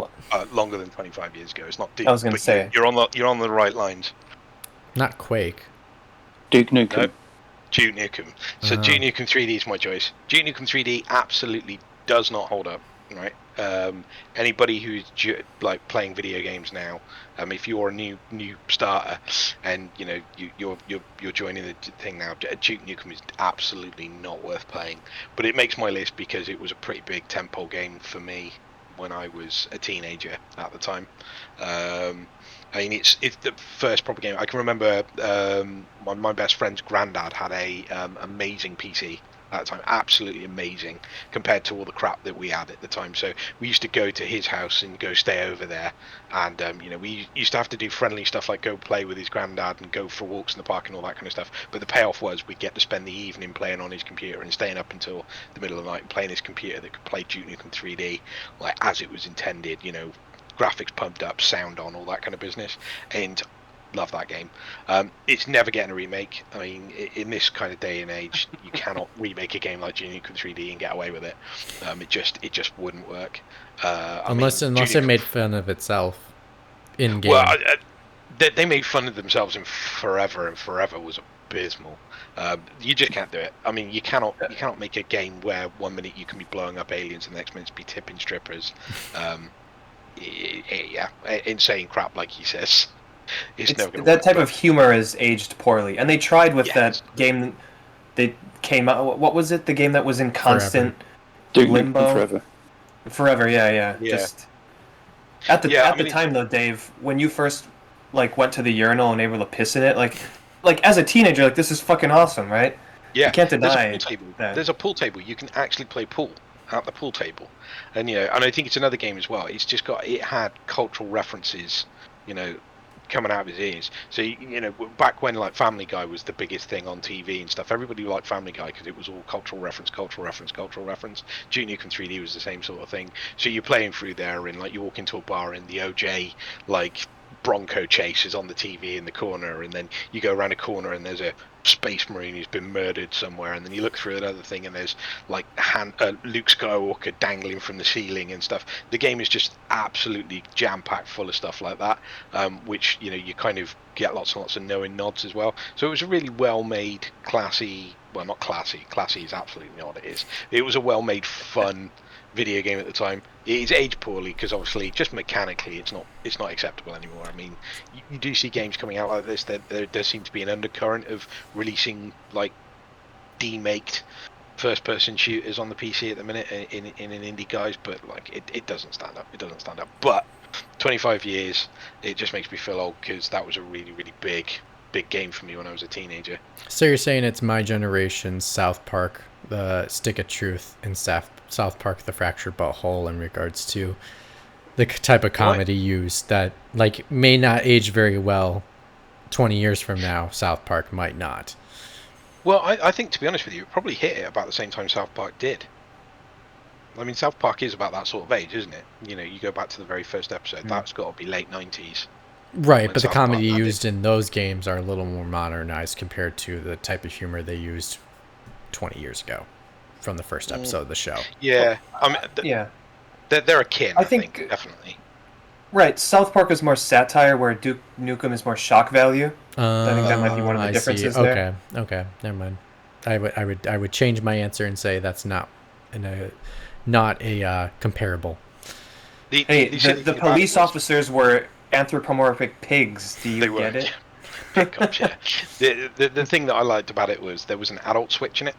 Longer than 25 years ago. It's not Doom. I was gonna but say. you're on the right lines. Not Quake. Duke Nukem? Nope. Duke Nukem. So Duke Nukem 3D is my choice. Duke Nukem 3D absolutely does not hold up. Right. Anybody who's like playing video games now, if you're a new starter and you know you're joining the thing now, Duke Nukem is absolutely not worth playing. But it makes my list because it was a pretty big tentpole game for me when I was a teenager at the time. I mean, it's the first proper game I can remember. My best friend's granddad had a amazing PC, at the time. Absolutely amazing compared to all the crap that we had at the time. So we used to go to his house and go stay over there, and we used to have to do friendly stuff like go play with his granddad and go for walks in the park and all that kind of stuff. But the payoff was we'd get to spend the evening playing on his computer and staying up until the middle of the night and playing his computer that could play Duke Nukem 3D like as it was intended. Graphics pumped up, sound on, all that kind of business, and love that game. It's never getting a remake. I mean, in this kind of day and age, you cannot remake a game like Duke Nukem 3D and get away with it. It just wouldn't work. Unless it made fun of itself in game. Well, they made fun of themselves in Forever, and Forever was abysmal. You just can't do it. I mean, you cannot make a game where 1 minute you can be blowing up aliens and the next minute be tipping strippers. Yeah, insane crap, like he says. That type of humor is aged poorly, and they tried with that game. They came out. What was it? The game that was in constant limbo. Forever. Yeah. Just at the time though, Dave, when you first went to the urinal and able to piss in it, like as a teenager, this is fucking awesome, right? Yeah. You can't deny that. There's a pool table. You can actually play pool at the pool table, and and I think it's another game as well. It had cultural references, coming out of his ears. So back when Family Guy was the biggest thing on TV and stuff, everybody liked Family Guy because it was all cultural reference. Duke Nukem 3D was the same sort of thing. So you're playing through there and you walk into a bar and the OJ Bronco chase is on the TV in the corner, and then you go around a corner and there's a space marine who's been murdered somewhere, and then you look through another thing and there's Luke Skywalker dangling from the ceiling and stuff. The game is just absolutely jam-packed full of stuff like that, which you kind of get lots and lots of knowing nods as well. So it was a really well-made, classy, well, not classy is absolutely not what it is. It was a well-made, fun video game at the time. It's aged poorly because obviously just mechanically it's not acceptable anymore. I mean, you do see games coming out like this. There does seem to be an undercurrent of releasing demaked first-person shooters on the PC at the minute in an indie guise, but it doesn't stand up. It doesn't stand up. But 25 years, it just makes me feel old because that was a really, really big game for me when I was a teenager. So you're saying it's my generation's South Park, the Stick of Truth, and South Park, the Fractured Butthole, in regards to the type of comedy used that may not age very well 20 years from now. South Park might not. Well, I think, to be honest with you, it probably hit it about the same time South Park did. I mean, South Park is about that sort of age, isn't it? You go back to the very first episode, that's got to be late 90s. Right, but the comedy used in those games are a little more modernized compared to the type of humor they used 20 years ago from the first episode of the show. Yeah, I mean, they're akin, I think, definitely. Right, South Park is more satire, where Duke Nukem is more shock value. I think that might be one of the differences there. Okay, never mind. I would change my answer and say that's not a comparable. The police officers were anthropomorphic pigs. Do you get it? Pickups, yeah. The thing that I liked about it was there was an adult switch in it,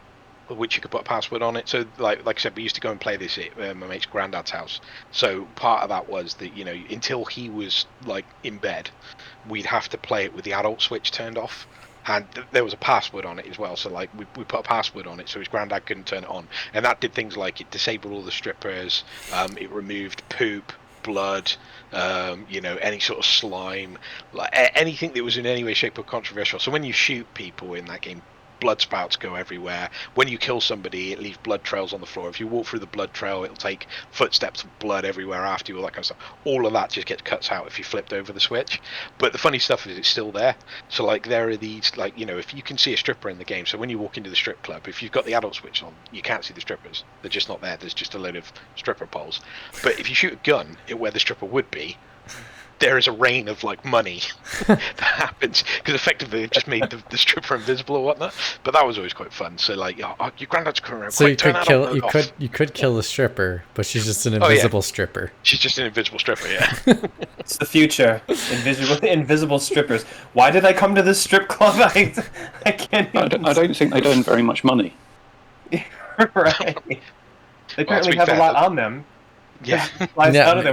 which you could put a password on it. So like I said, we used to go and play this at my mate's granddad's house. So part of that was that until he was in bed, we'd have to play it with the adult switch turned off. And there was a password on it as well, so we put a password on it so his granddad couldn't turn it on, and that did things like it disabled all the strippers, it removed poop, blood, any sort of slime, anything that was in any way, shape, or controversial. So when you shoot people in that game, blood spouts go everywhere. When you kill somebody, it leaves blood trails on the floor. If you walk through the blood trail, it'll take footsteps of blood everywhere after you, all that kind of stuff. All of that just gets cut out if you flipped over the switch. But the funny stuff is it's still there. So there are these, if you can see a stripper in the game, so when you walk into the strip club, if you've got the adult switch on, you can't see the strippers. They're just not there. There's just a load of stripper poles. But if you shoot a gun at where the stripper would be, there is a rain of money that happens because effectively they've just made the stripper invisible or whatnot. But that was always quite fun. So your granddad's coming around. So you could kill the stripper, but she's just an invisible stripper. She's just an invisible stripper. Yeah. It's the future. Invisible strippers. Why did I come to this strip club? I can't. I don't think they earn very much money. Right. They apparently have a lot on them. Yeah,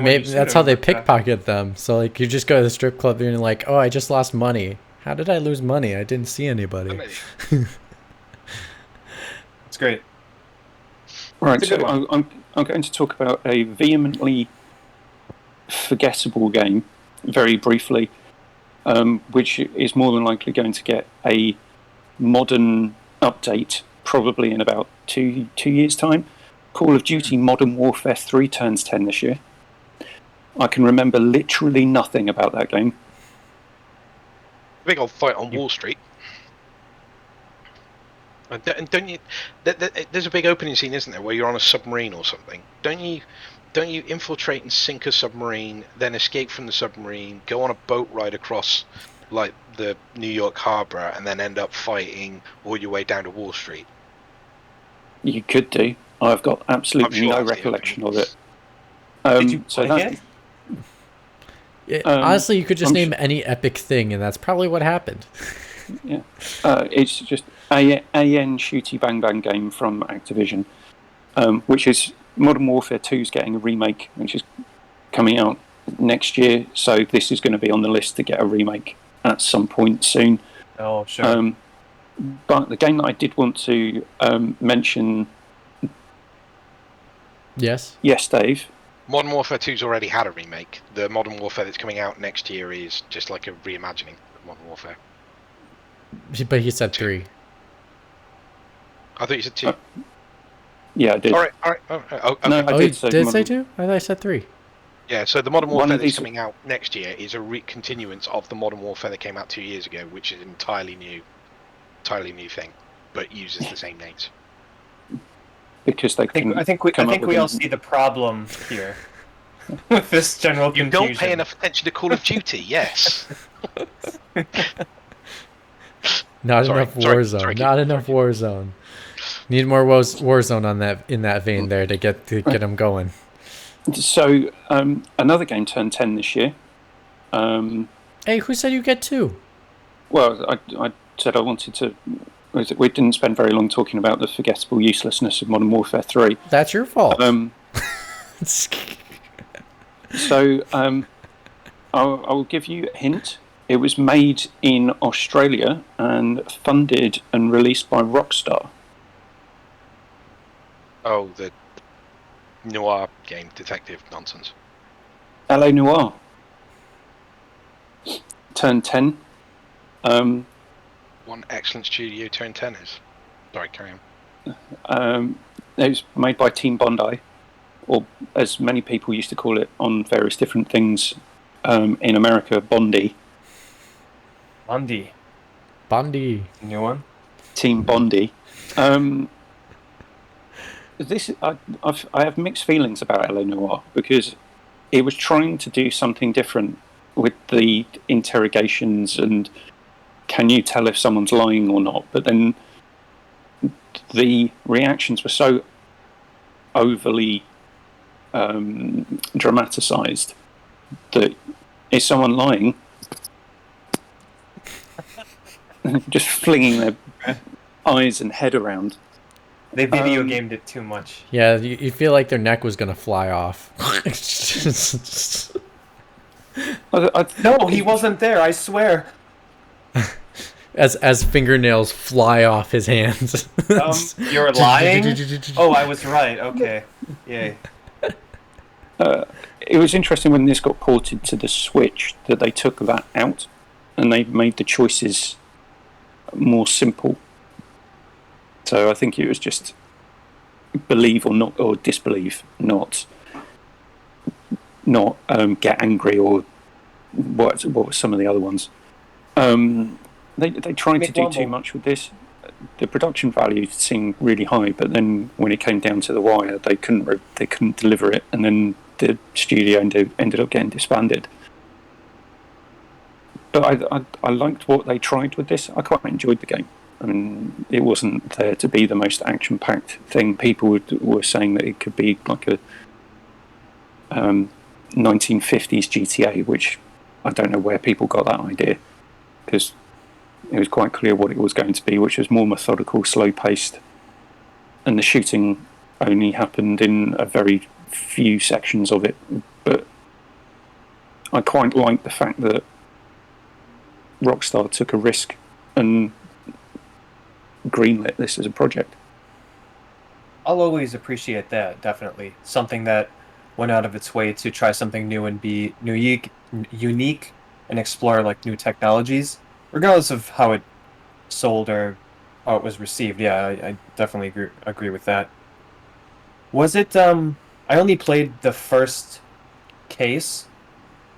maybe that's how they pickpocket them. So you just go to the strip club and you're like, oh, I just lost money. How did I lose money? I didn't see anybody. It's great. Right, It's a so good one. I'm going to talk about a vehemently forgettable game, very briefly, which is more than likely going to get a modern update, probably in about two years' time. Call of Duty Modern Warfare 3 turns 10 this year. I can remember literally nothing about that game. Big old fight on Wall Street. And don't you? There's a big opening scene, isn't there, where you're on a submarine or something? Don't you infiltrate and sink a submarine, then escape from the submarine, go on a boat ride across, like the New York Harbor, and then end up fighting all your way down to Wall Street? You could do. I've got absolutely sure no that's the recollection of opening. it. Did you so play that, it? Yeah, Um, honestly, you could just I'm name sh- any epic thing, and that's probably what happened. Yeah, it's just AN shooty bang bang game from Activision, which is Modern Warfare 2 is getting a remake, which is coming out next year. So this is going to be on the list to get a remake at some point soon. Oh, sure. But the game that I did want to mention, Yes. yes, Dave. Modern Warfare 2's already had a remake. The Modern Warfare that's coming out next year is just like a reimagining of Modern Warfare. But he said 3. I thought you said 2. Yeah, I did. All right. Okay. No, I Oh, he did say did say Modern- 2? I thought I said 3. Yeah, so the Modern One Warfare of that's these- coming out next year is a continuance of the Modern Warfare that came out 2 years ago, which is an entirely new thing, but uses the same names. because they I think we all see the problem here with this general You confusion. don't pay enough attention to Call of Duty, yes. Not Sorry, enough sorry, Warzone. sorry, Not enough Warzone. Need more Warzone on that in that vein there to get them going. So another game turned 10 this year. Hey, who said you get 2? Well, I said I wanted to. We didn't spend very long talking about the forgettable uselessness of Modern Warfare 3. That's your fault. So I'll give you a hint. It was made in Australia and funded and released by Rockstar. Oh, the noir game, detective nonsense. LA Noire turned 10. One excellent studio turned 10 is. Sorry, carry on. It was made by Team Bondi, or as many people used to call it on various different things in America, Bondi. Bondi. New one? Team Bondi. I have mixed feelings about LA Noire because it was trying to do something different with the interrogations and can you tell if someone's lying or not, but then the reactions were so overly dramatised that is someone lying? Just flinging their eyes and head around. They video gamed it too much. Yeah, you feel like their neck was gonna fly off. No, he wasn't there, I swear. as fingernails fly off his hands. You're lying? Oh, I was right, okay. Yay. It was interesting when this got ported to the Switch that they took that out and they made the choices more simple. So I think it was just believe or not, or disbelieve, not get angry or what were some of the other ones. They tried to do too much with this. The production value seemed really high, but then when it came down to the wire, they couldn't deliver it, and then the studio ended up getting disbanded. But I liked what they tried with this. I quite enjoyed the game. I mean, it wasn't there to be the most action-packed thing. People were saying that it could be like a 1950s GTA, which I don't know where people got that idea, because it was quite clear what it was going to be, which was more methodical, slow-paced, and the shooting only happened in a very few sections of it. But I quite like the fact that Rockstar took a risk and greenlit this as a project. I'll always appreciate that. Definitely something that went out of its way to try something new and be unique, and explore like new technologies, regardless of how it sold or how it was received. Yeah, I definitely agree with that. Was it? I only played the first case.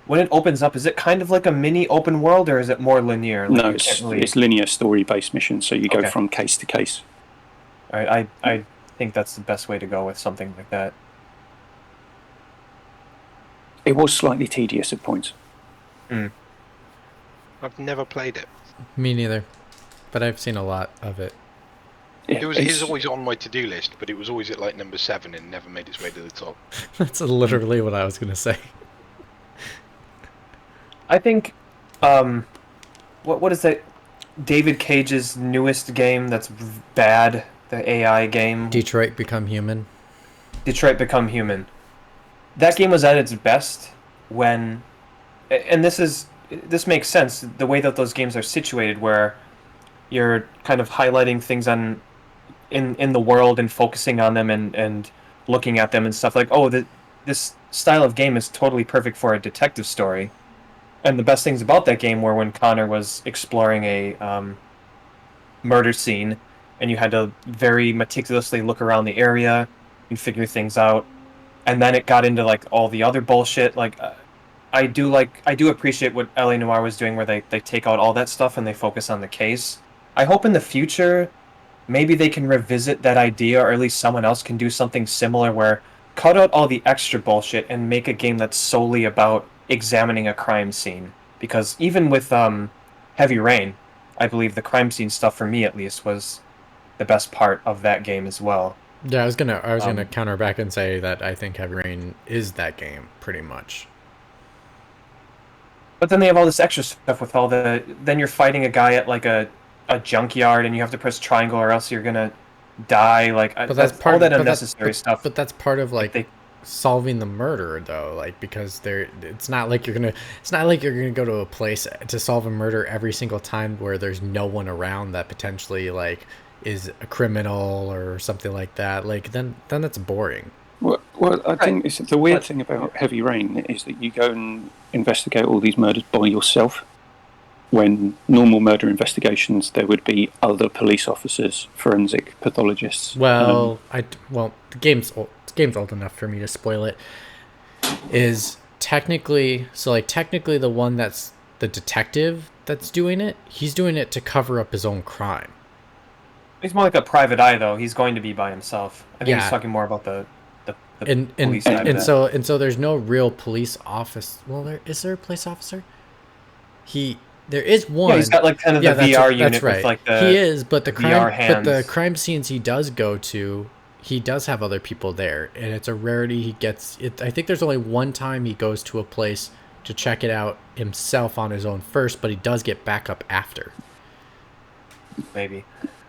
When it opens up, is it kind of like a mini open world, or is it more linear? Like No, you can't really. it's linear story based missions, so you go Okay. from case to case. I think that's the best way to go with something like that. It was slightly tedious at points. I've never played it. Me neither, but I've seen a lot of it. Yeah, It was always on my to-do list, but it was always at like number 7 and never made its way to the top. That's literally what I was gonna say. I think, what is that? David Cage's newest game that's bad, the AI game, Detroit Become Human. Detroit Become Human. That game was at its best when, and this makes sense the way that those games are situated, where you're kind of highlighting things in the world and focusing on them and looking at them and stuff like, oh, this style of game is totally perfect for a detective story. And the best things about that game were when Connor was exploring a murder scene, and you had to very meticulously look around the area and figure things out. And then it got into like all the other bullshit. I do appreciate what LA Noire was doing, where they take out all that stuff and they focus on the case. I hope in the future maybe they can revisit that idea, or at least someone else can do something similar where cut out all the extra bullshit and make a game that's solely about examining a crime scene. Because even with Heavy Rain, I believe the crime scene stuff, for me at least, was the best part of that game as well. Yeah, I was gonna counter back and say that I think Heavy Rain is that game pretty much. But then they have all this extra stuff with all the. Then you're fighting a guy at like a junkyard, and you have to press triangle, or else you're gonna die. Like But that's part all that but unnecessary stuff. But that's part of like they solving the murder though, like because it's not like you're gonna go to a place to solve a murder every single time where there's no one around that potentially like is a criminal or something like that. Like then that's boring. Well, I Right. think it's, the weird But- thing about Heavy Rain is that you go and investigate all these murders by yourself. When normal murder investigations, there would be other police officers, forensic pathologists. Well, the game's old enough for me to spoil it. Is technically the one that's the detective that's doing it. He's doing it to cover up his own crime. He's more like a private eye, though. He's going to be by himself. I think Yeah. he's talking more about the And police side of that. and so there's no real police office. Well, there a police officer? There is one. Yeah, he's got like kind of Yeah, the VR that's unit right. with like the He is, but the VR hands. crime scenes he does go to, he does have other people there, and it's a rarity. He gets it. I think there's only one time he goes to a place to check it out himself on his own first, but he does get backup after. maybe.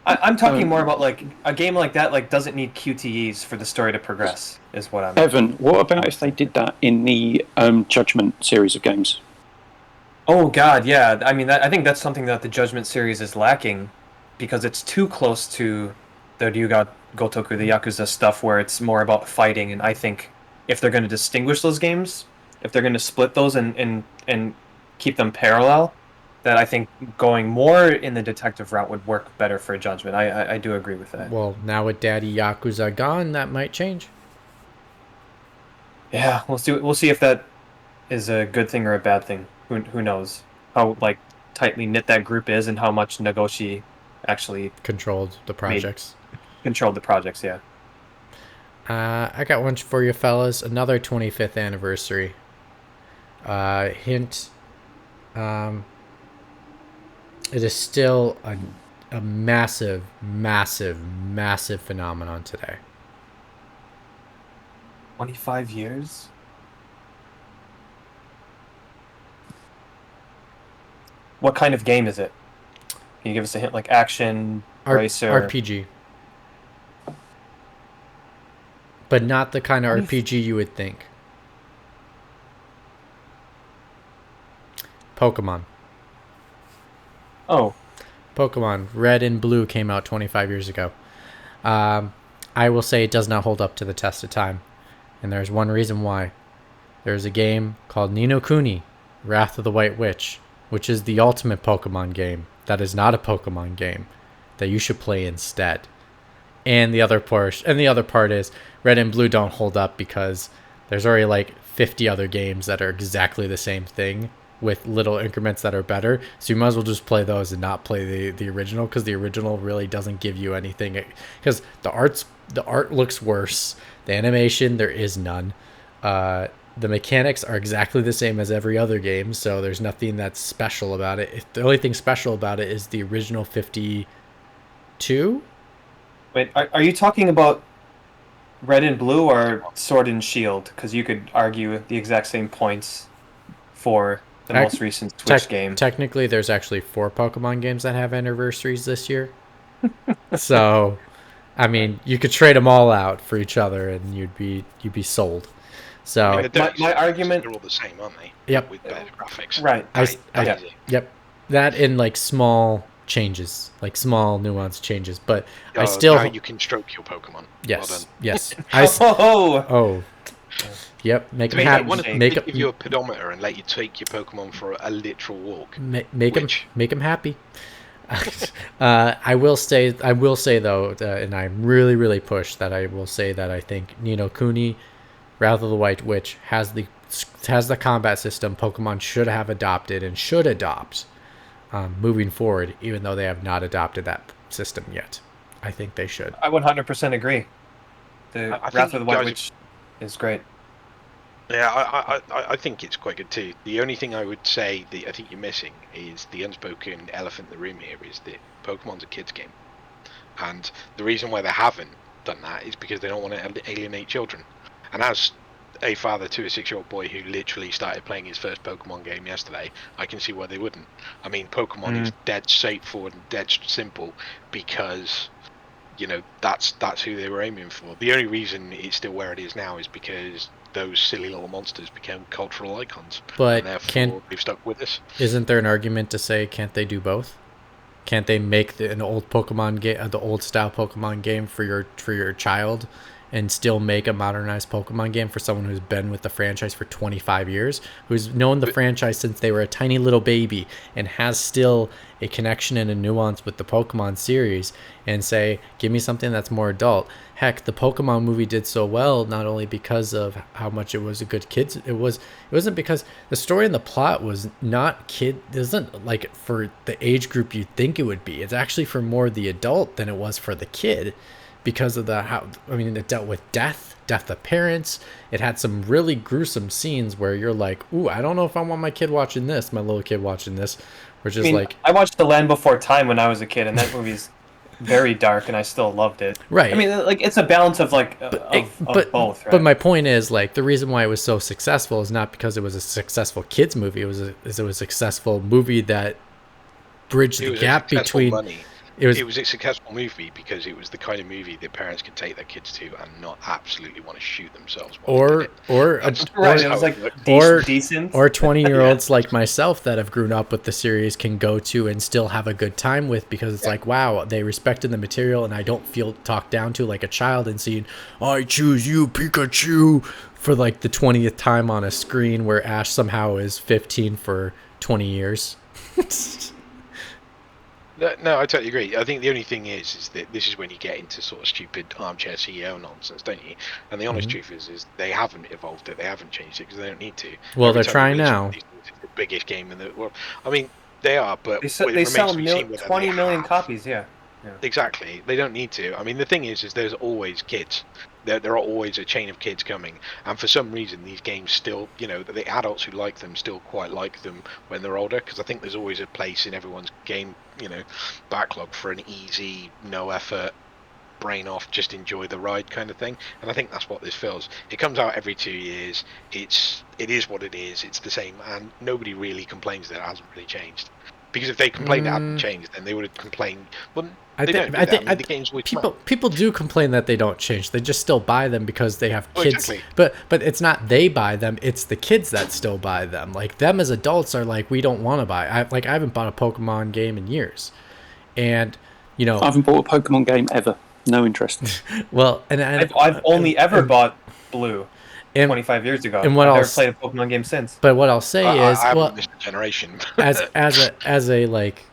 I'm talking more about like a game like that. Like doesn't need QTEs for the story to progress. Is what I'm. Evan, what about if they did that in the Judgment series of games? Oh God, yeah. I mean, I think that's something that the Judgment series is lacking, because it's too close to the Ryuga Gotoku, the Yakuza stuff, where it's more about fighting. And I think if they're going to distinguish those games, if they're going to split those and keep them parallel, that I think going more in the detective route would work better for Judgment. I do agree with that. Well, now with Daddy Yakuza gone, that might change. Yeah, we'll see. We'll see if that is a good thing or a bad thing. Who knows how like tightly knit that group is, and how much Nagoshi actually Controlled the projects. controlled the projects. Yeah. I got one for you fellas. Another 25th anniversary. Hint. It is still a massive, massive, massive phenomenon today. 25 years. What kind of game is it? Can you give us a hint? Like action, racer, RPG. But not the kind of RPG you would think. Pokemon. Oh, Pokemon Red and Blue came out 25 years ago. I will say it does not hold up to the test of time. And there's one reason why. There's a game called Ni no Kuni, Wrath of the White Witch, which is the ultimate Pokemon game that is not a Pokemon game that you should play instead. And the other part is Red and Blue don't hold up because there's already like 50 other games that are exactly the same thing with little increments that are better. So you might as well just play those and not play the original, because the original really doesn't give you anything. Because the art looks worse. The animation, there is none. The mechanics are exactly the same as every other game, so there's nothing that's special about it. The only thing special about it is the original 52. Wait, are you talking about Red and Blue or Sword and Shield? Because you could argue the exact same points for the most recent Switch game. Technically, there's actually 4 Pokemon games that have anniversaries this year. So, I mean, you could trade them all out for each other, and you'd be sold. So my argument, they're all the same, aren't they? Yep. With better graphics. right? Yep. That in like small changes, like small nuanced changes, but I Now still you can stroke your Pokemon. yes, Well done. yes. Yep. Make them I want happy. to give you a pedometer and let you take your Pokemon for a literal walk. Make them happy. I will say though, and I'm really pushed that I will say that I think Ni no Kuni, Wrath of the White Witch has the combat system Pokemon should have adopted and should adopt moving forward, even though they have not adopted that system yet. I think they should. I 100% agree. The Wrath of the White Witch is great. Yeah, I think it's quite good too. The only thing I would say that I think you're missing is the unspoken elephant in the room here is that Pokemon's a kid's game. And the reason why they haven't done that is because they don't want to alienate children. And as a father to a 6-year-old boy who literally started playing his first Pokemon game yesterday, I can see why they wouldn't. I mean, Pokemon is dead straightforward and dead simple because, you know, that's who they were aiming for. The only reason it's still where it is now is because those silly little monsters became cultural icons. But and therefore they've stuck with us. Isn't there an argument to say, can't they do both? Can't they make an old Pokemon game, the old style Pokemon game for your child, and still make a modernized Pokemon game for someone who's been with the franchise for 25 years, who's known the franchise since they were a tiny little baby, and has still a connection and a nuance with the Pokemon series, and say, give me something that's more adult. Heck, the Pokemon movie did so well not only because of how much it was a good kids, it wasn't because the story and the plot was not kid. It wasn't like for the age group you'd think it would be. It's actually for more the adult than it was for the kid. Because of it dealt with death of parents. It had some really gruesome scenes where you're like, ooh, I don't know if I want my little kid watching this. Which is I watched The Land Before Time when I was a kid, and that movie's very dark, and I still loved it. Right. I mean, like, it's a balance of both, right? But my point is, like, the reason why it was so successful is not because it was a successful kids movie. It was a successful movie that bridged the gap between. Money. It was a successful movie because it was the kind of movie that parents could take their kids to and not absolutely want to shoot themselves. Or 20-year-olds like myself that have grown up with the series can go to and still have a good time with, because it's like, wow, they respected the material and I don't feel talked down to like a child and seeing, I choose you, Pikachu, for like the 20th time on a screen where Ash somehow is 15 for 20 years. No, I totally agree. I think the only thing is that this is when you get into sort of stupid armchair CEO nonsense, don't you? And the honest truth is they haven't evolved it, they haven't changed it because they don't need to. Well, they're trying now. It's the biggest game in the world. I mean, they are, but they sell 20 million copies. Yeah. Exactly. They don't need to. I mean, the thing is there's always kids. There are always a chain of kids coming, and for some reason these games still, you know, the adults who like them still quite like them when they're older, because I think there's always a place in everyone's game, you know, backlog for an easy, no effort, brain off, just enjoy the ride kind of thing. And I think that's what this feels. It comes out every 2 years. It is what it is. It's the same, and nobody really complains that it hasn't really changed. Because if they complained it hadn't changed, then they would have complained. Well, people do complain that they don't change. They just still buy them because they have kids. Exactly. But it's not they buy them. It's the kids that still buy them. Like, them as adults are like, we don't want to buy. I haven't bought a Pokemon game in years, and you know, I haven't bought a Pokemon game ever. No interest. Well, I've only ever bought blue and, 25 years ago. and what I've never else? played a Pokemon game since. But what I'll say is, I well, haven't missed a generation. as a like,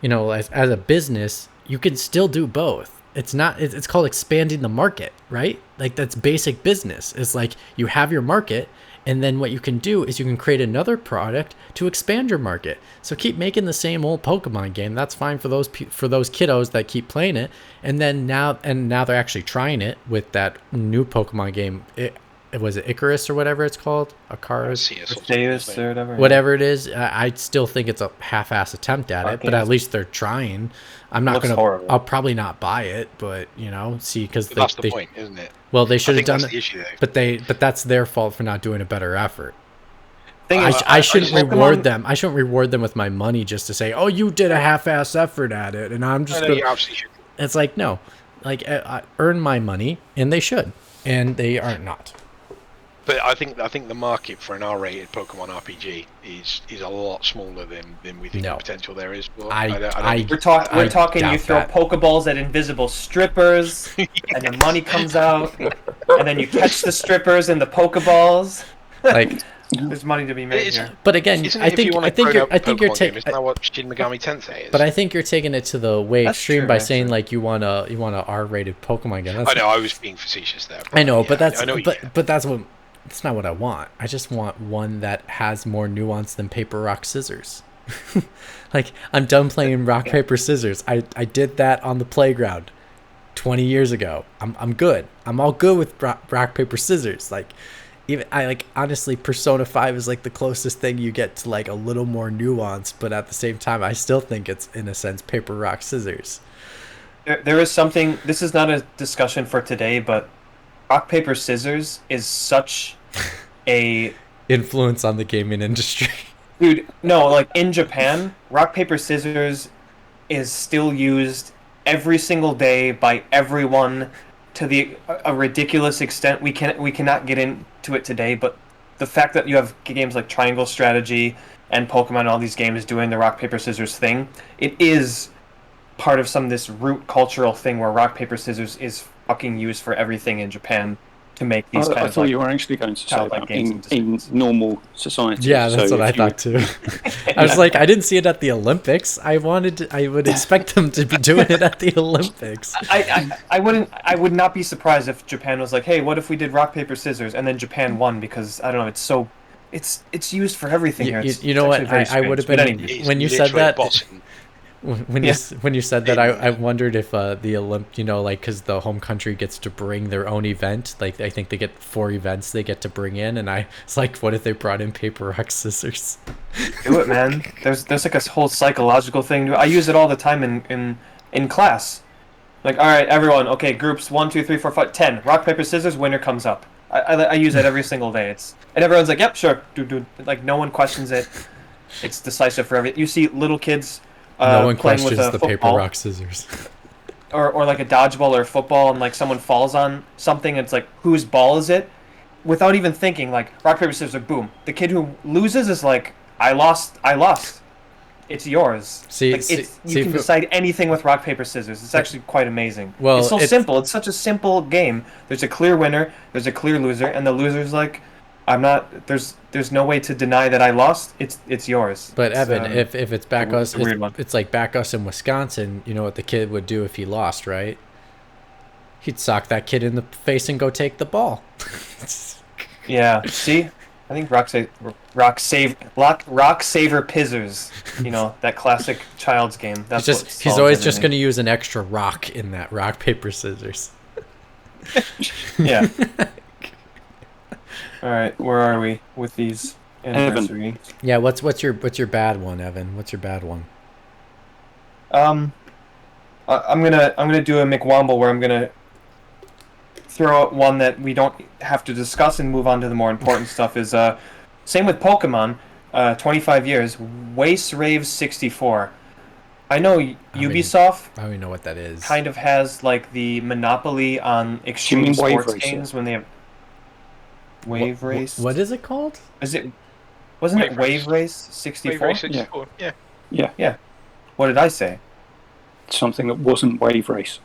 you know, as a business, you can still do both. It's called expanding the market, right? Like that's basic business. It's like you have your market, and then what you can do is you can create another product to expand your market. So keep making the same old Pokemon game. That's fine for those kiddos that keep playing it. And then now they're actually trying it with that new Pokemon game. It was it Icarus or whatever it's called, Arceus or whatever. whatever it is. I still think it's a half-ass attempt at it, but at least they're trying. I'm not gonna. Horrible. I'll probably not buy it, but you know, see, because That's the point, isn't it? Well, they should have done that's the it, issue, though. but that's their fault for not doing a better effort. Thing is, I shouldn't Pokemon- reward them. I shouldn't reward them with my money just to say, "Oh, you did a half-ass effort at it," and I'm just No, gonna. you absolutely should. It's like no, like I earn my money, and they should, and they are not. But I think the market for an R-rated Pokemon RPG is a lot smaller than we think No. the potential there is. But I- don't I- think- We're talking. You doubt throw that. Pokeballs at invisible strippers, and the money comes out, and then you catch the strippers and the Pokeballs. Like, There's money to be made It's- here. but again, Isn't it I if you think want I to think grown you're up I think you're Pokemon game, taking. isn't that what Shin Megami Tensei is? But I think you're taking it to the way That's extreme true, by actually. saying like you want a R-rated Pokemon game. That's I know I was being facetious there. I know, yeah, but that's I know what you mean. but that's not what I want. I just want one that has more nuance than paper rock scissors. Like I'm done playing rock paper scissors. I did that on the playground 20 years ago. I'm good. I'm all good with rock paper scissors. Like even I like honestly Persona 5 is like the closest thing you get to like a little more nuance, but at the same time I still think it's in a sense paper rock scissors. There is something. This is not a discussion for today, but rock paper scissors is such a Influence on the gaming industry. dude. No, like in Japan, rock paper scissors is still used every single day by everyone to a ridiculous extent. We cannot get into it today, but the fact that you have games like Triangle Strategy and Pokemon and all these games doing the rock paper scissors thing, it is part of some of this root cultural thing where rock paper scissors is fucking used for everything in Japan to make these I kinds of thought like, you were actually going to say childlike that games in normal society. Yeah, that's So what I if you- thought too. I was like, I didn't see it at the Olympics. I would expect them to be doing it at the Olympics. I would not be surprised if Japan was like, hey, what if we did rock paper scissors and then Japan won because I don't know, it's used for everything here. You know what? Actually very I would have strange. been But anyway, It's when you said literally that. bossing. When you said that, I wondered if the like because the home country gets to bring their own event. Like I think they get 4 events they get to bring in, and it's like, what if they brought in paper rock scissors? do it, man. There's like a whole psychological thing. I use it all the time in class. Like, all right, everyone, okay, groups 1, 2, 3, 4, 5, 10. Rock paper scissors. Winner comes up. I use it every single day. And everyone's like, yep, sure, do. Like no one questions it. It's decisive for everything. You see little kids. No one playing with questions a the paper football, rock scissors. or like a dodgeball or a football, and like someone falls on something. And it's like, whose ball is it? Without even thinking, like rock paper scissors, boom. The kid who loses is like, I lost. It's yours. See, like, see, you can decide anything with rock paper scissors. It's actually quite amazing. Well, it's so it's- simple. It's such a simple game. There's a clear winner. There's a clear loser, and the loser's like, I'm not. There's no way to deny that I lost. It's yours. But It's, Evan, if it's back a us, weird one. it's like back us in Wisconsin. You know what the kid would do if he lost, right? He'd sock that kid in the face and go take the ball. Yeah, see, I think Rock Saver Pizzers. You know that classic child's game. That's He's always just going to use an extra rock in that rock paper scissors. Yeah. All right, where are we with these anniversaries? Yeah, what's your bad one, Evan? What's your bad one? I'm gonna do a McWomble where I'm gonna throw out one that we don't have to discuss and move on to the more important stuff. Is same with Pokemon. 25 years. Waste Rave 64. I know Ubisoft I don't even know what that is. kind of has like the monopoly on extreme mean Wave sports Racer? games when they have Wave Race. What is it called? Is it? Wasn't it Wave Wave Race 64? Wave Race 64, yeah. What did I say? something that wasn't Wave Race.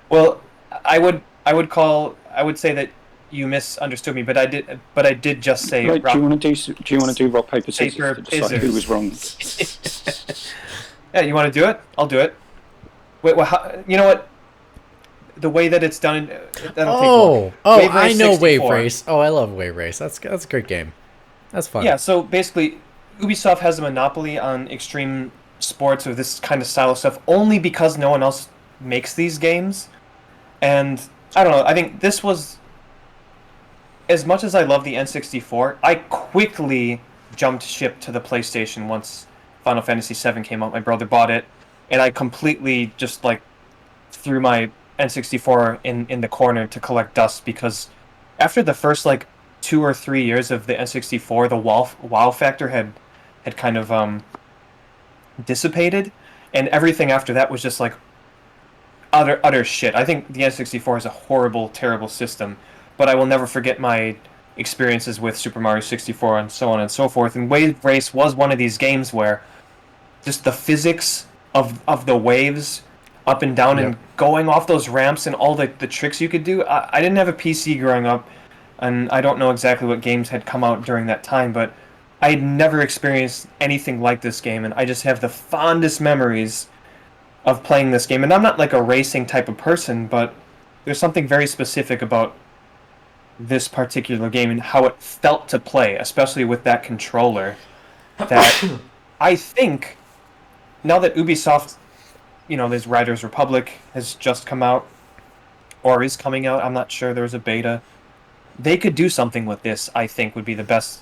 Well, I would say that you misunderstood me, but I did just say Right, rock, do you want to do rock paper scissors paper, to decide who was scissors. wrong? Yeah, you want to do it? I'll do it. Wait, well, you know what? The way that it's done, that'll take long. Oh, Wave I Race know Wave 64. Race. Oh, I love Wave Race. That's a great game. That's fun. Yeah, so basically, Ubisoft has a monopoly on extreme sports or this kind of style of stuff only because no one else makes these games. And I don't know, I think this was, as much as I love the N64, I quickly jumped ship to the PlayStation once Final Fantasy VII came out. My brother bought it, and I completely just like threw my N64 in the corner to collect dust because after the first like 2 or 3 years of the N64, the wow factor had kind of dissipated, and everything after that was just like utter shit. I think the N64 is a horrible, terrible system, but I will never forget my experiences with Super Mario 64 and so on and so forth. And Wave Race was one of these games where just the physics of the waves up and down Yep. and going off those ramps and all the tricks you could do. I didn't have a PC growing up, and I don't know exactly what games had come out during that time, but I had never experienced anything like this game, and I just have the fondest memories of playing this game. And I'm not like a racing type of person, but there's something very specific about this particular game and how it felt to play, especially with that controller, that I think now that Ubisoft, this Riders Republic has just come out or is coming out, I'm not sure, there's a beta. They could do something with this, I think would be the best.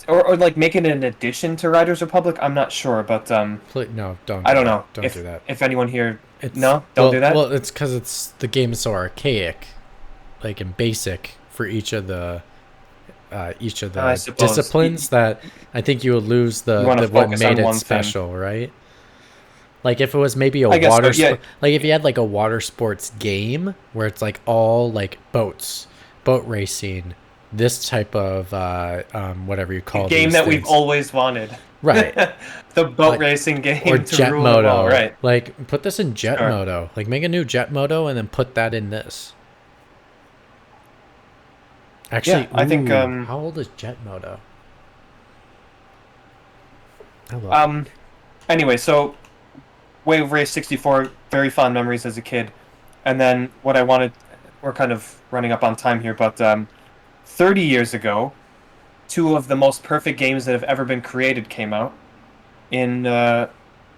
Or like make it an addition to Riders Republic, I'm not sure, but No, don't I do don't that. know Don't do that. if anyone here. It's No, don't do that. well, it's because the game is so archaic, like in basic for each of I the suppose disciplines that I think you would lose you want to the what focus made on it one thing. special, right? Like if it was maybe a I guess so, water yeah. like if you had like a water sports game where it's like all like boat racing, this type of whatever you call Game these that we've things. always wanted. Right. The boat Like, racing game or to Jet rule them all, Moto. right? Like put this in Jet Sure. Moto. Like make a new Jet Moto and then put that in this. Actually, Yeah, I think, how old is Jet Moto? I love it. Anyway, so Wave Race 64, very fond memories as a kid. And then what I wanted, we're kind of running up on time here, but 30 years ago, two of the most perfect games that have ever been created came out in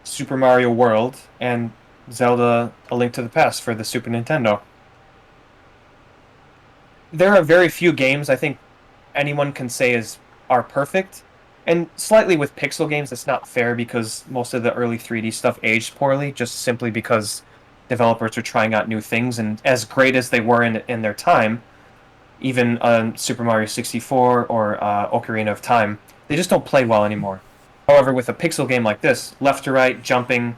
Super Mario World and Zelda A Link to the Past for the Super Nintendo. There are very few games I think anyone can say are perfect. And slightly with pixel games, it's not fair because most of the early 3D stuff aged poorly, just simply because developers are trying out new things. And as great as they were in their time, even Super Mario 64 or Ocarina of Time, they just don't play well anymore. However, with a pixel game like this, left to right, jumping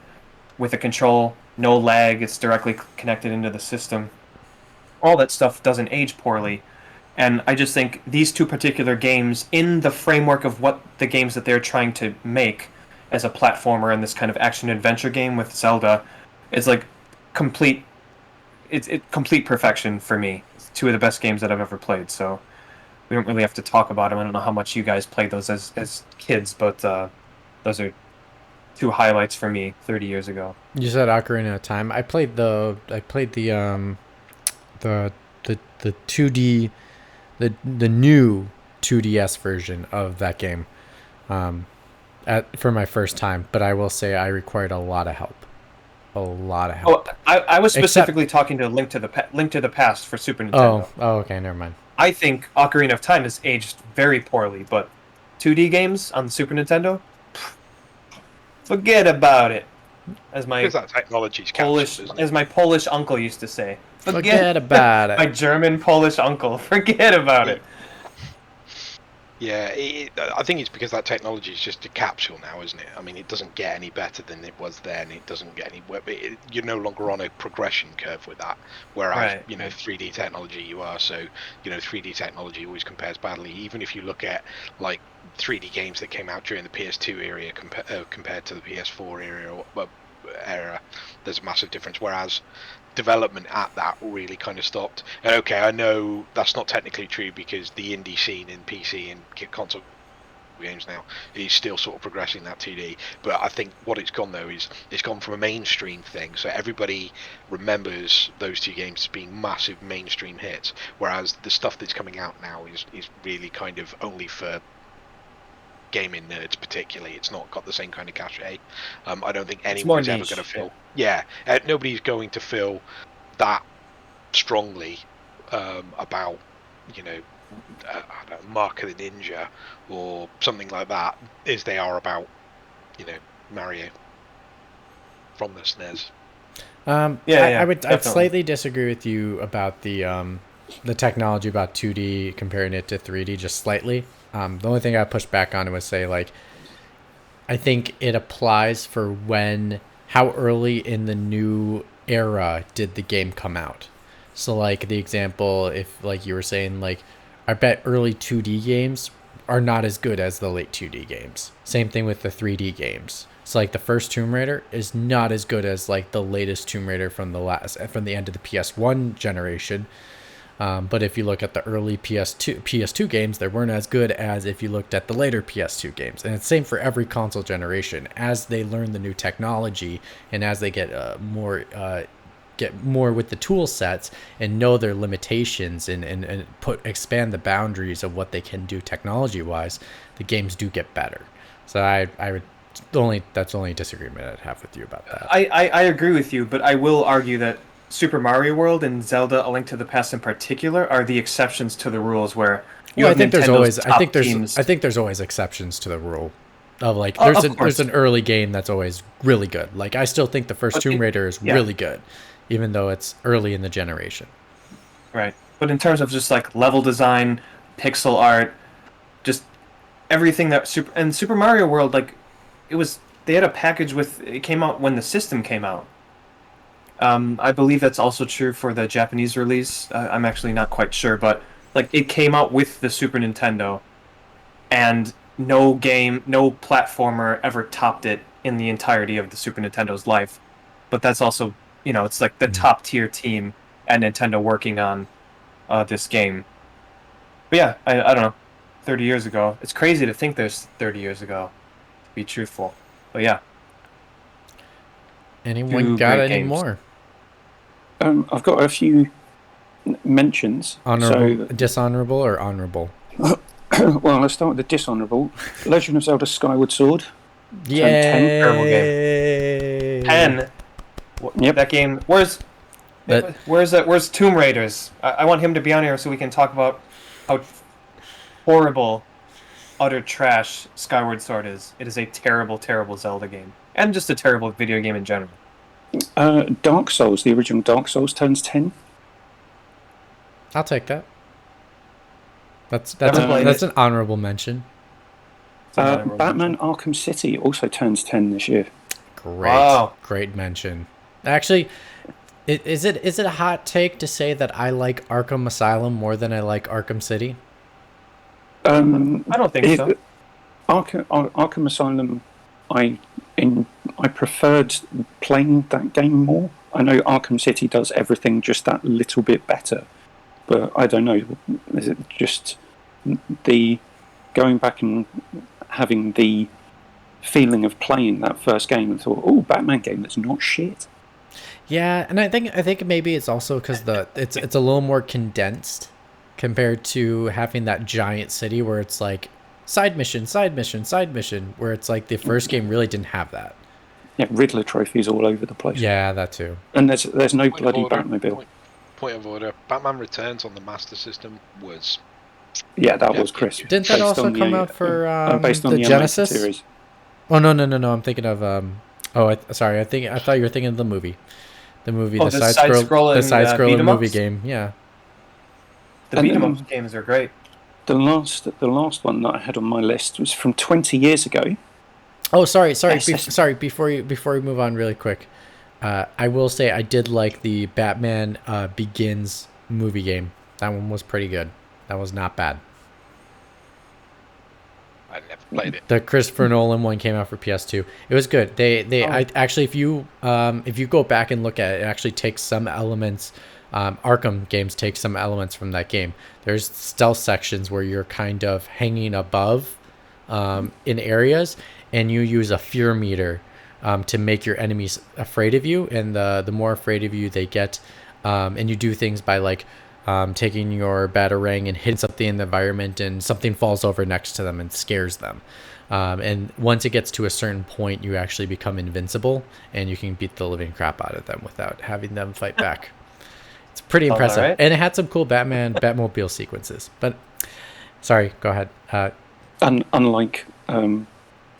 with a control, no lag, it's directly connected into the system. All that stuff doesn't age poorly. And I just think these two particular games, in the framework of what the games that they're trying to make as a platformer and this kind of action adventure game with Zelda, is like complete. It's complete perfection for me. It's two of the best games that I've ever played. So we don't really have to talk about them. I don't know how much you guys played those as kids, but those are two highlights for me 30 years ago. You said Ocarina of Time. I played the 2D the new 2DS version of that game for my first time, but I will say I required a lot of help. A lot of help. Oh, I was specifically talking to Link to the Past for Super Nintendo. Oh, okay, never mind. I think Ocarina of Time has aged very poorly, but 2D games on the Super Nintendo, forget about it. As my Because that technology's Polish, cancelled, isn't it? as my Polish uncle used to say, Forget about my it. German Polish uncle, forget about it. Yeah, I think it's because that technology is just a capsule now, isn't it? I mean, it doesn't get any better than it was then. It doesn't get any. You're no longer on a progression curve with that. Whereas, Right. 3D technology, you are. So, 3D technology always compares badly. Even if you look at like 3D games that came out during the PS2 era compared to the PS4 era, there's a massive difference. Whereas development at that really kind of stopped. And okay, I know that's not technically true because the indie scene in PC and console games now is still sort of progressing that 2D, but I think what it's gone though is it's gone from a mainstream thing, so everybody remembers those two games as being massive mainstream hits, whereas the stuff that's coming out now is really kind of only for gaming nerds particularly. It's not got the same kind of cachet. I don't think anyone's ever going to feel nobody's going to feel that strongly about I don't know, Mark of the Ninja or something like that as they are about Mario from the SNES. I'd slightly disagree with you about the technology about 2D comparing it to 3D just slightly. The only thing I pushed back on was say I think it applies for how early in the new era did the game come out. So the example, if you were saying I bet early 2D games are not as good as the late 2D games. Same thing with the 3D games. So the first Tomb Raider is not as good as the latest Tomb Raider from the end of the PS1 generation. But if you look at the early PS2 games, they weren't as good as if you looked at the later PS2 games. And it's same for every console generation. As they learn the new technology and as they get more with the tool sets and know their limitations and expand the boundaries of what they can do technology wise, the games do get better. So that's the only disagreement I'd have with you about that. I agree with you, but I will argue that Super Mario World and Zelda: A Link to the Past in particular are the exceptions to the rules where I think there's always exceptions to the rule. There's an early game that's always really good. I still think the first Tomb Raider is really good, even though it's early in the generation. Right. But in terms of just level design, pixel art, just everything that Super Mario World, they had a package it came out when the system came out. I believe that's also true for the Japanese release. I'm actually not quite sure, but it came out with the Super Nintendo, and no platformer ever topped it in the entirety of the Super Nintendo's life. But that's also, it's the top tier team at Nintendo working on this game. But yeah, I don't know, 30 years ago. It's crazy to think there's 30 years ago, to be truthful. But yeah. Anyone got any more? I've got a few mentions. Dishonorable or honorable? Well, let's start with the dishonorable. Legend of Zelda Skyward Sword. Yay! Terrible game. 10. Yep. That game. Where's Tomb Raiders? I want him to be on here so we can talk about how horrible, utter trash Skyward Sword is. It is a terrible, terrible Zelda game. And just a terrible video game in general. Dark Souls, the original Dark Souls, turns 10. I'll take that. That's an honorable mention. Batman Arkham City also turns 10 this year. Great mention. Actually, is it a hot take to say that I like Arkham Asylum more than I like Arkham City? I don't think so. Arkham Asylum, I preferred playing that game more. I know Arkham City does everything just that little bit better, but I don't know. Is it just the going back and having the feeling of playing that first game and thought, oh, Batman game that's not shit. Yeah, and I think maybe it's also because it's a little more condensed compared to having that giant city where it's side mission, where it's the first game really didn't have that. Yeah, Riddler trophies all over the place. Yeah, that too. And there's no bloody Batmobile. Point of order. Batman Returns on the Master System was... Yeah, that was crisp. Didn't that also come out for based on the Genesis series? Oh no! I'm thinking of I thought you were thinking of the movie. The side-scrolling movie game. Yeah. The beat-em-up games are great. The last one that I had on my list was from 20 years ago. Oh, sorry. Before we move on, really quick, I will say I did like the Batman Begins movie game. That one was pretty good. That was not bad. I never played it. The Christopher Nolan one came out for PS2. It was good. I actually, if you go back and look at it, it actually takes some elements. Arkham games take some elements from that game. There's stealth sections where you're kind of hanging above in areas, and you use a fear meter to make your enemies afraid of you, and the more afraid of you they get, and you do things by like taking your batarang and hitting something in the environment, and something falls over next to them and scares them. And once it gets to a certain point, you actually become invincible, and you can beat the living crap out of them without having them fight back. It's pretty impressive, right. and it had some cool Batmobile sequences. But sorry, go ahead. Unlike Arkham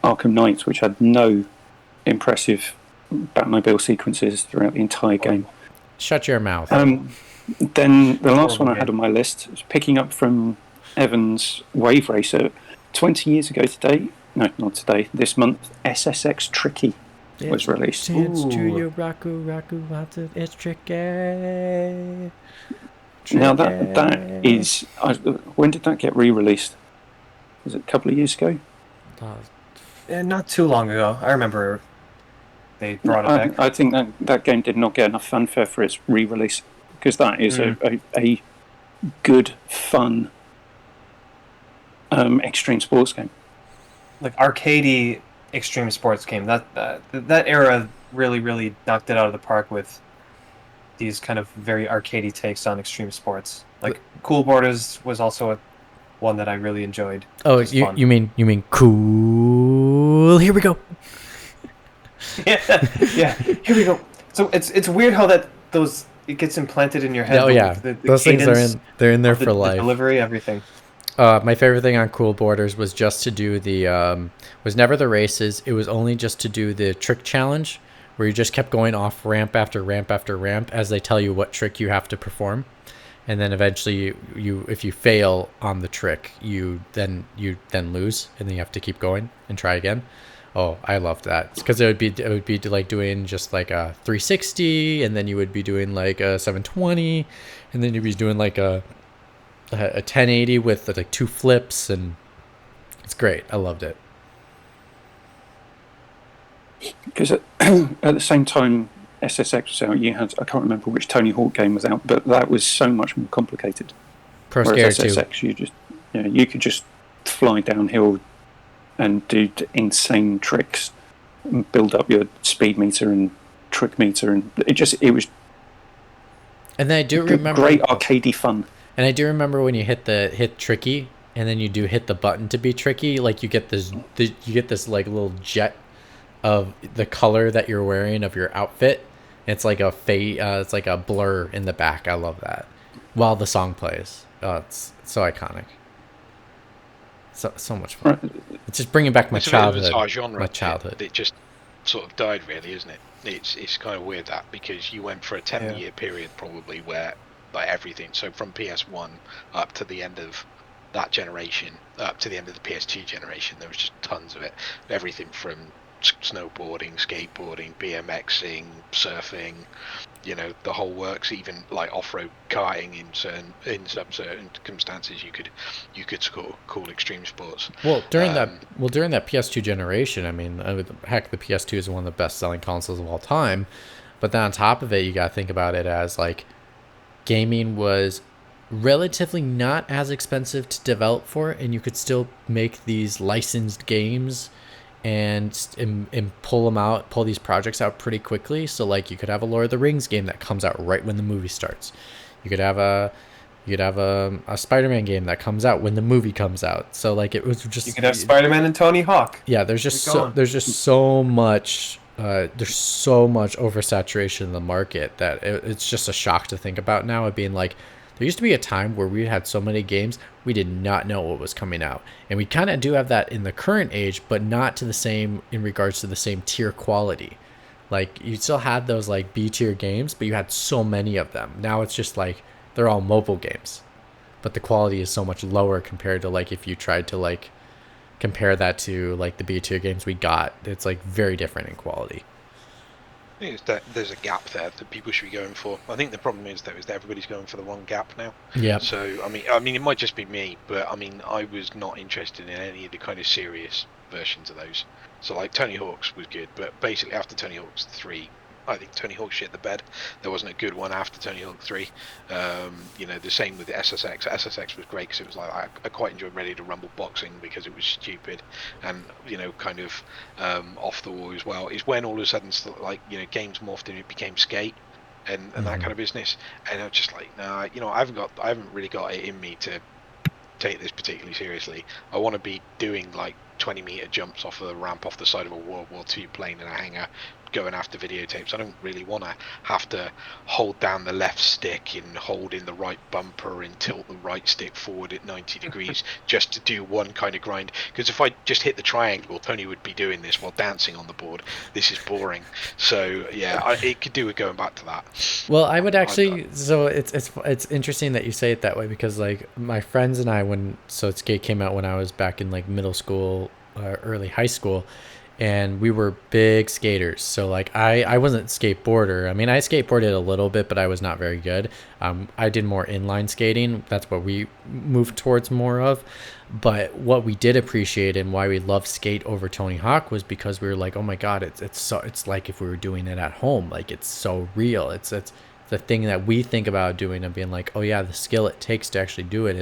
Knight, which had no impressive Batmobile sequences throughout the entire game. Shut your mouth. Then the last one I had on my list was picking up from Evan's Wave Racer. 20 years ago today, no, not today, this month, SSX Tricky was released. Dance to your Raku, lots of it's tricky. Now that is, when did that get re-released? Was it a couple of years ago? Not too long ago. I remember they brought it back. I think that game did not get enough fanfare for its re-release, because that is a good, fun extreme sports game. Like arcadey extreme sports game. That era really knocked it out of the park with these kind of very arcadey takes on extreme sports. Like Cool Borders was also one that I really enjoyed. Oh, you mean cool? Here we go. yeah. Here we go. So it's weird how it gets implanted in your head. Oh yeah, those things they're in there for life. The delivery, everything. My favorite thing on Cool Borders was just to do was never the races. It was only just to do the trick challenge, where you just kept going off ramp after ramp after ramp as they tell you what trick you have to perform, and then eventually you if you fail on the trick, you then lose, and then you have to keep going and try again. Oh, I loved that, because it would be like doing just like a 360, and then you would be doing like a 720, and then you'd be doing like a 1080 with like 2 flips, and it's great. I loved it. Because at the same time SSX was out, you had, I can't remember which Tony Hawk game was out, but that was so much more complicated. Pro Whereas Skater 2. SSX, you could just fly downhill and do insane tricks, and build up your speed meter and trick meter, and it was. And then I do remember great arcadey fun. And I do remember when you hit tricky, and then you do hit the button to be tricky, like you get this like little jet of the color that you're wearing of your outfit. It's like it's like a blur in the back. I love that while the song plays. Oh, it's so iconic. So much fun. Right. It's just bringing back my childhood. Genre, my childhood. It just sort of died, really, isn't it? It's kind of weird that, because you went for a 10-year period probably where like everything, so from PS1 up to the end of that generation, up to the end of the PS2 generation, there was just tons of it. Everything from snowboarding, skateboarding, BMXing, surfing, the whole works. Even like off-road karting in some certain circumstances, you could score cool extreme sports. Well, during that PS2 generation, I mean, heck, the PS2 is one of the best-selling consoles of all time. But then on top of it, you got to think about it as like gaming was relatively not as expensive to develop for, and you could still make these licensed games and pull these projects out pretty quickly. So like you could have a Lord of the Rings game that comes out right when the movie starts. You could have a Spider-Man game that comes out when the movie comes out. So like it was just, you could have Spider-Man and Tony Hawk. Yeah, there's just so much oversaturation in the market that it's just a shock to think about now. It being like, there used to be a time where we had so many games we did not know what was coming out, and we kind of do have that in the current age, but not to the same in regards to the same tier quality. Like you still had those like B tier games, but you had so many of them. Now it's just like they're all mobile games, but the quality is so much lower compared to like if you tried to like compare that to like the B tier games we got. It's like very different in quality. think it's that there's a gap there that people should be going for. I think the problem is though is that everybody's going for the wrong gap now. Yep. So I mean, it might just be me, but I mean, I was not interested in any of the kind of serious versions of those. So like Tony Hawk's was good, but basically after Tony Hawk's 3, I think Tony Hawk shit the bed. There wasn't a good one after Tony Hawk 3. The same with the SSX. SSX was great because it was like I quite enjoyed Ready to Rumble boxing because it was stupid and kind of off the wall as well. It's when all of a sudden games morphed and it became skate and that kind of business. And I was just like, nah, I haven't really got it in me to take this particularly seriously. I want to be doing like 20-meter jumps off of the ramp off the side of a World War II plane in a hangar, going after videotapes. I don't really want to have to hold down the left stick and hold in the right bumper and tilt the right stick forward at 90 degrees just to do one kind of grind. Because if I just hit the triangle, Tony would be doing this while dancing on the board. This is boring. So yeah, it could do with going back to that. Well, I would actually. So it's interesting that you say it that way because like my friends and I, Skate came out when I was back in like middle school, early high school, and we were big skaters. So like I wasn't skateboarder. I mean, I skateboarded a little bit, but I was not very good. I did more inline skating. That's what we moved towards more of. But what we did appreciate and why we loved skate over Tony Hawk was because we were like, oh my god, it's like if we were doing it at home. Like it's so real. It's the thing that we think about doing and being like, oh yeah, the skill it takes to actually do it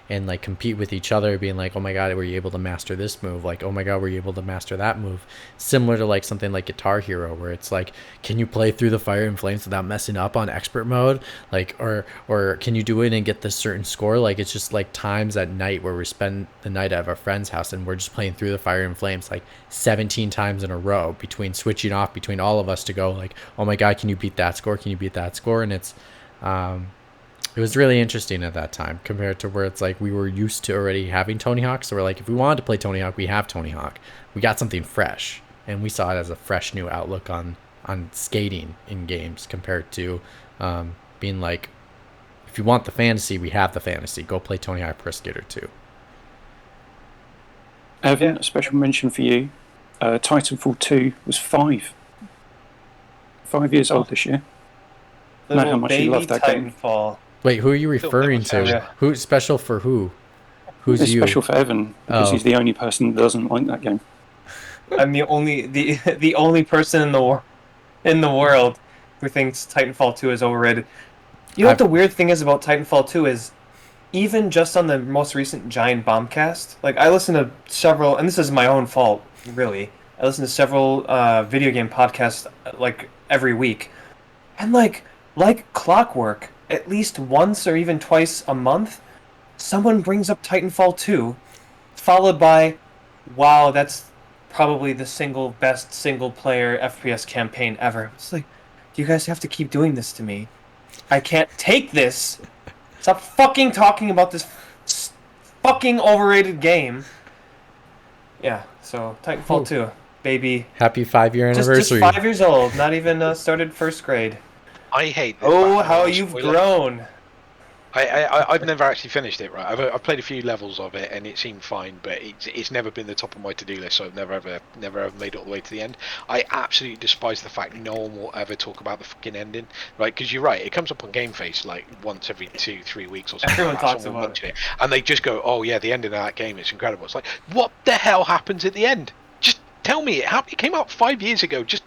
and like compete with each other, being like, oh my god, were you able to master this move? Like, oh my god, were you able to master that move? Similar to like something like Guitar Hero, where it's like, can you play through the Fire and Flames without messing up on expert mode? Like, or can you do it and get this certain score? Like, it's just like times at night where we spend the night at our friend's house and we're just playing through the Fire and Flames like 17 times in a row, between switching off between all of us to go like, oh my god, can you beat that score? Can you beat that score? And it was really interesting at that time compared to where it's like we were used to already having Tony Hawk. So we're like, if we wanted to play Tony Hawk, we have Tony Hawk. We got something fresh, and we saw it as a fresh new outlook on skating in games compared to being like, if you want the fantasy, we have the fantasy. Go play Tony Hawk Pro Skater 2. Evan, a special mention for you. Titanfall 2 was 5 years old this year. Know how much you love that game. Titanfall. Wait, who are you referring to? Yeah. Who special for who? Who's It's you? special for Evan because he's the only person that doesn't like that game. I'm the only person in the world who thinks Titanfall 2 is overrated. You know what the weird thing is about Titanfall 2 is, even just on the most recent Giant Bombcast, like I listen to several, and this is my own fault, really. I listen to several video game podcasts like every week, and like clockwork, at least once or even twice a month, someone brings up Titanfall 2, followed by, wow, that's probably the single best single-player FPS campaign ever. It's like, do you guys have to keep doing this to me? I can't take this. Stop fucking talking about this fucking overrated game. Yeah, so Titanfall 2, baby. Happy 5-year anniversary. Just 5 years old, not even started first grade. I hate this. Oh, how you've grown. I've never actually finished it, right? I've played a few levels of it and it seemed fine, but it's never been the top of my to-do list, so I've never ever made it all the way to the end. I absolutely despise the fact no one will ever talk about the fucking ending, right? Because you're right, it comes up on Game Face like once every 2-3 weeks or something. Everyone like talks someone about it. and they just go, oh yeah, the ending of that game is incredible. It's like, what the hell happens at the end? Just tell me it. It came out 5 years ago. Just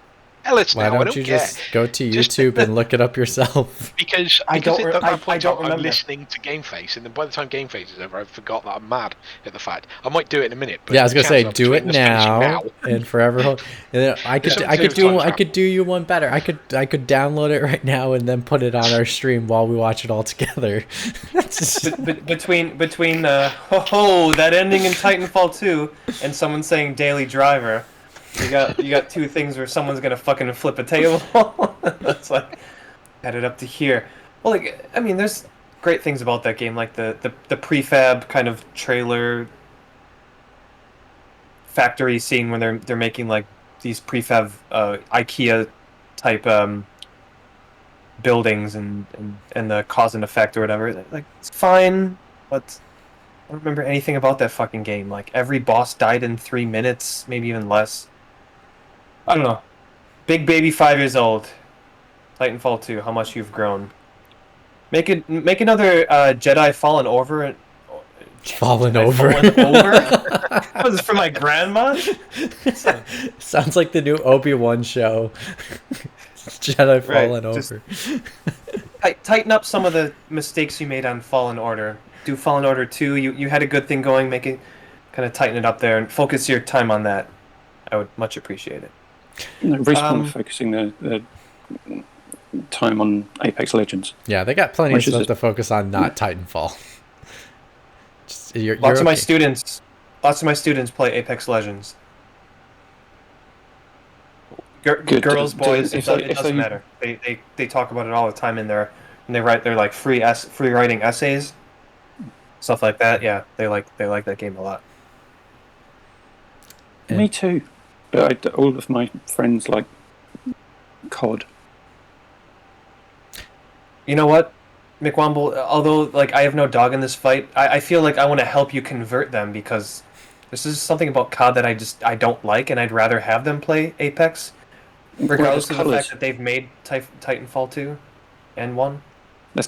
tell us Why now. don't you care. just go to YouTube and look it up yourself? Because I don't at that point remember. I'm listening to Game Face, and then by the time Game Face is over, I forgot that I'm mad at the fact. I might do it in a minute. But Yeah, I was gonna say, chances are do it between us finishing now and forever hold. And then I could do you one better. I could download it right now and then put it on our stream while we watch it all together. Between that ending in Titanfall 2 and someone saying Daily Driver, you got two things where someone's gonna fucking flip a table. That's like, add it up to here. Well, like, I mean, there's great things about that game, like the prefab kind of trailer factory scene when they're making like these prefab IKEA type buildings and the cause and effect or whatever. Like, it's fine, but I don't remember anything about that fucking game. Like, every boss died in 3 minutes, maybe even less. I don't know. Big baby 5 years old. Titanfall 2, how much you've grown. Make another Jedi Fallen Over. Fallen Jedi over. Fallen Over? That was for my grandma? Sounds like the new Obi-Wan show. Jedi Right, Fallen just- Over. Tighten up some of the mistakes you made on Fallen Order. Do Fallen Order 2. You had a good thing going. Make it, kind of tighten it up there and focus your time on that. I would much appreciate it. Respawn are focusing the time on Apex Legends. Yeah, they got plenty of Which is stuff a- to focus on, not Titanfall. You're Lots of my okay. students play Apex Legends. Good. Girls, boys, If it they- if doesn't they- matter. They talk about it all the time in there, and they write their like free writing essays, stuff like that. Yeah, they like that game a lot. Me too. But all of my friends like COD. You know what, McWomble? Although like I have no dog in this fight, I feel like I want to help you convert them because this is something about COD that I don't like, and I'd rather have them play Apex, regardless of the fact that they've made Titanfall 2 and 1. There's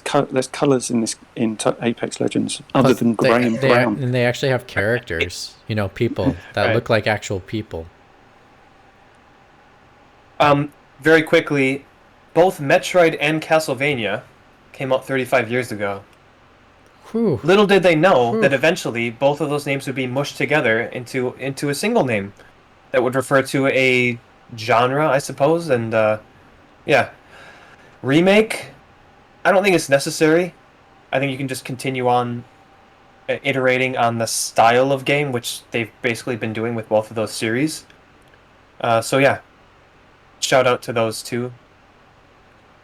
colours in Apex Legends other Plus, than grey and brown. and they actually have characters, people that Right. look like actual people. Very quickly, both Metroid and Castlevania came out 35 years ago. Whew. Little did they know Whew. that eventually both of those names would be mushed together into a single name that would refer to a genre, I suppose. And yeah, remake. I don't think it's necessary. I think you can just continue on iterating on the style of game, which they've basically been doing with both of those series. So yeah, shout out to those two.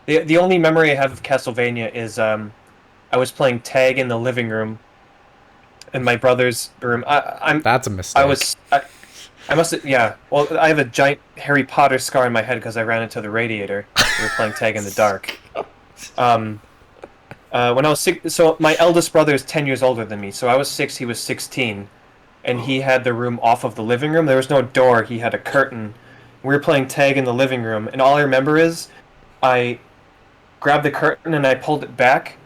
The only memory I have of Castlevania is I was playing tag in the living room in my brother's room. That's a mistake. I must have, yeah. Well, I have a giant Harry Potter scar in my head because I ran into the radiator. We were playing tag in the dark. When I was 6, so my eldest brother is 10 years older than me. So I was 6, he was 16, and he had the room off of the living room. There was no door. He had a curtain. We were playing tag in the living room, and all I remember is I grabbed the curtain and I pulled it back,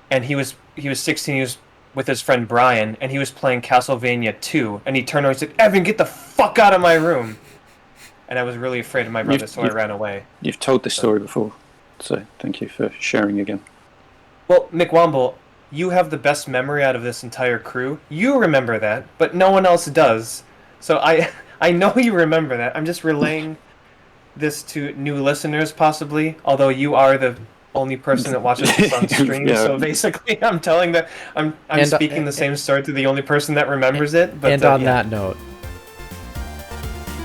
and he was 16. He was with his friend Brian, and he was playing Castlevania 2, and he turned around and said, "Evan, get the fuck out of my room!" And I was really afraid of my brother, so I ran away. You've told this story before, so thank you for sharing again. Well, McWomble, you have the best memory out of this entire crew. You remember that, but no one else does. So I know you remember that. I'm just relaying this to new listeners, possibly, although you are the only person that watches this on stream. Yeah. So basically, I'm telling that I'm speaking the same story to the only person that remembers it. But And on yeah. that note,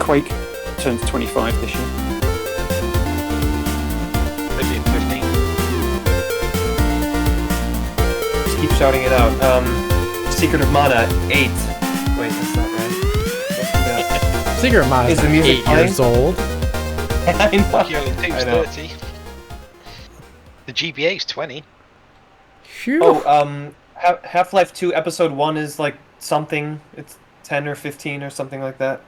Quake turns 25 this year. Maybe at 15. Just keep shouting it out. Secret of Mana 8. Wait, that's not right. Secret Mana Is is the music 8 years old. I know. He only takes I know. 30. The GBA's 20. Phew. Oh, Half-Life 2 Episode 1 is like something. It's 10 or 15 or something like that.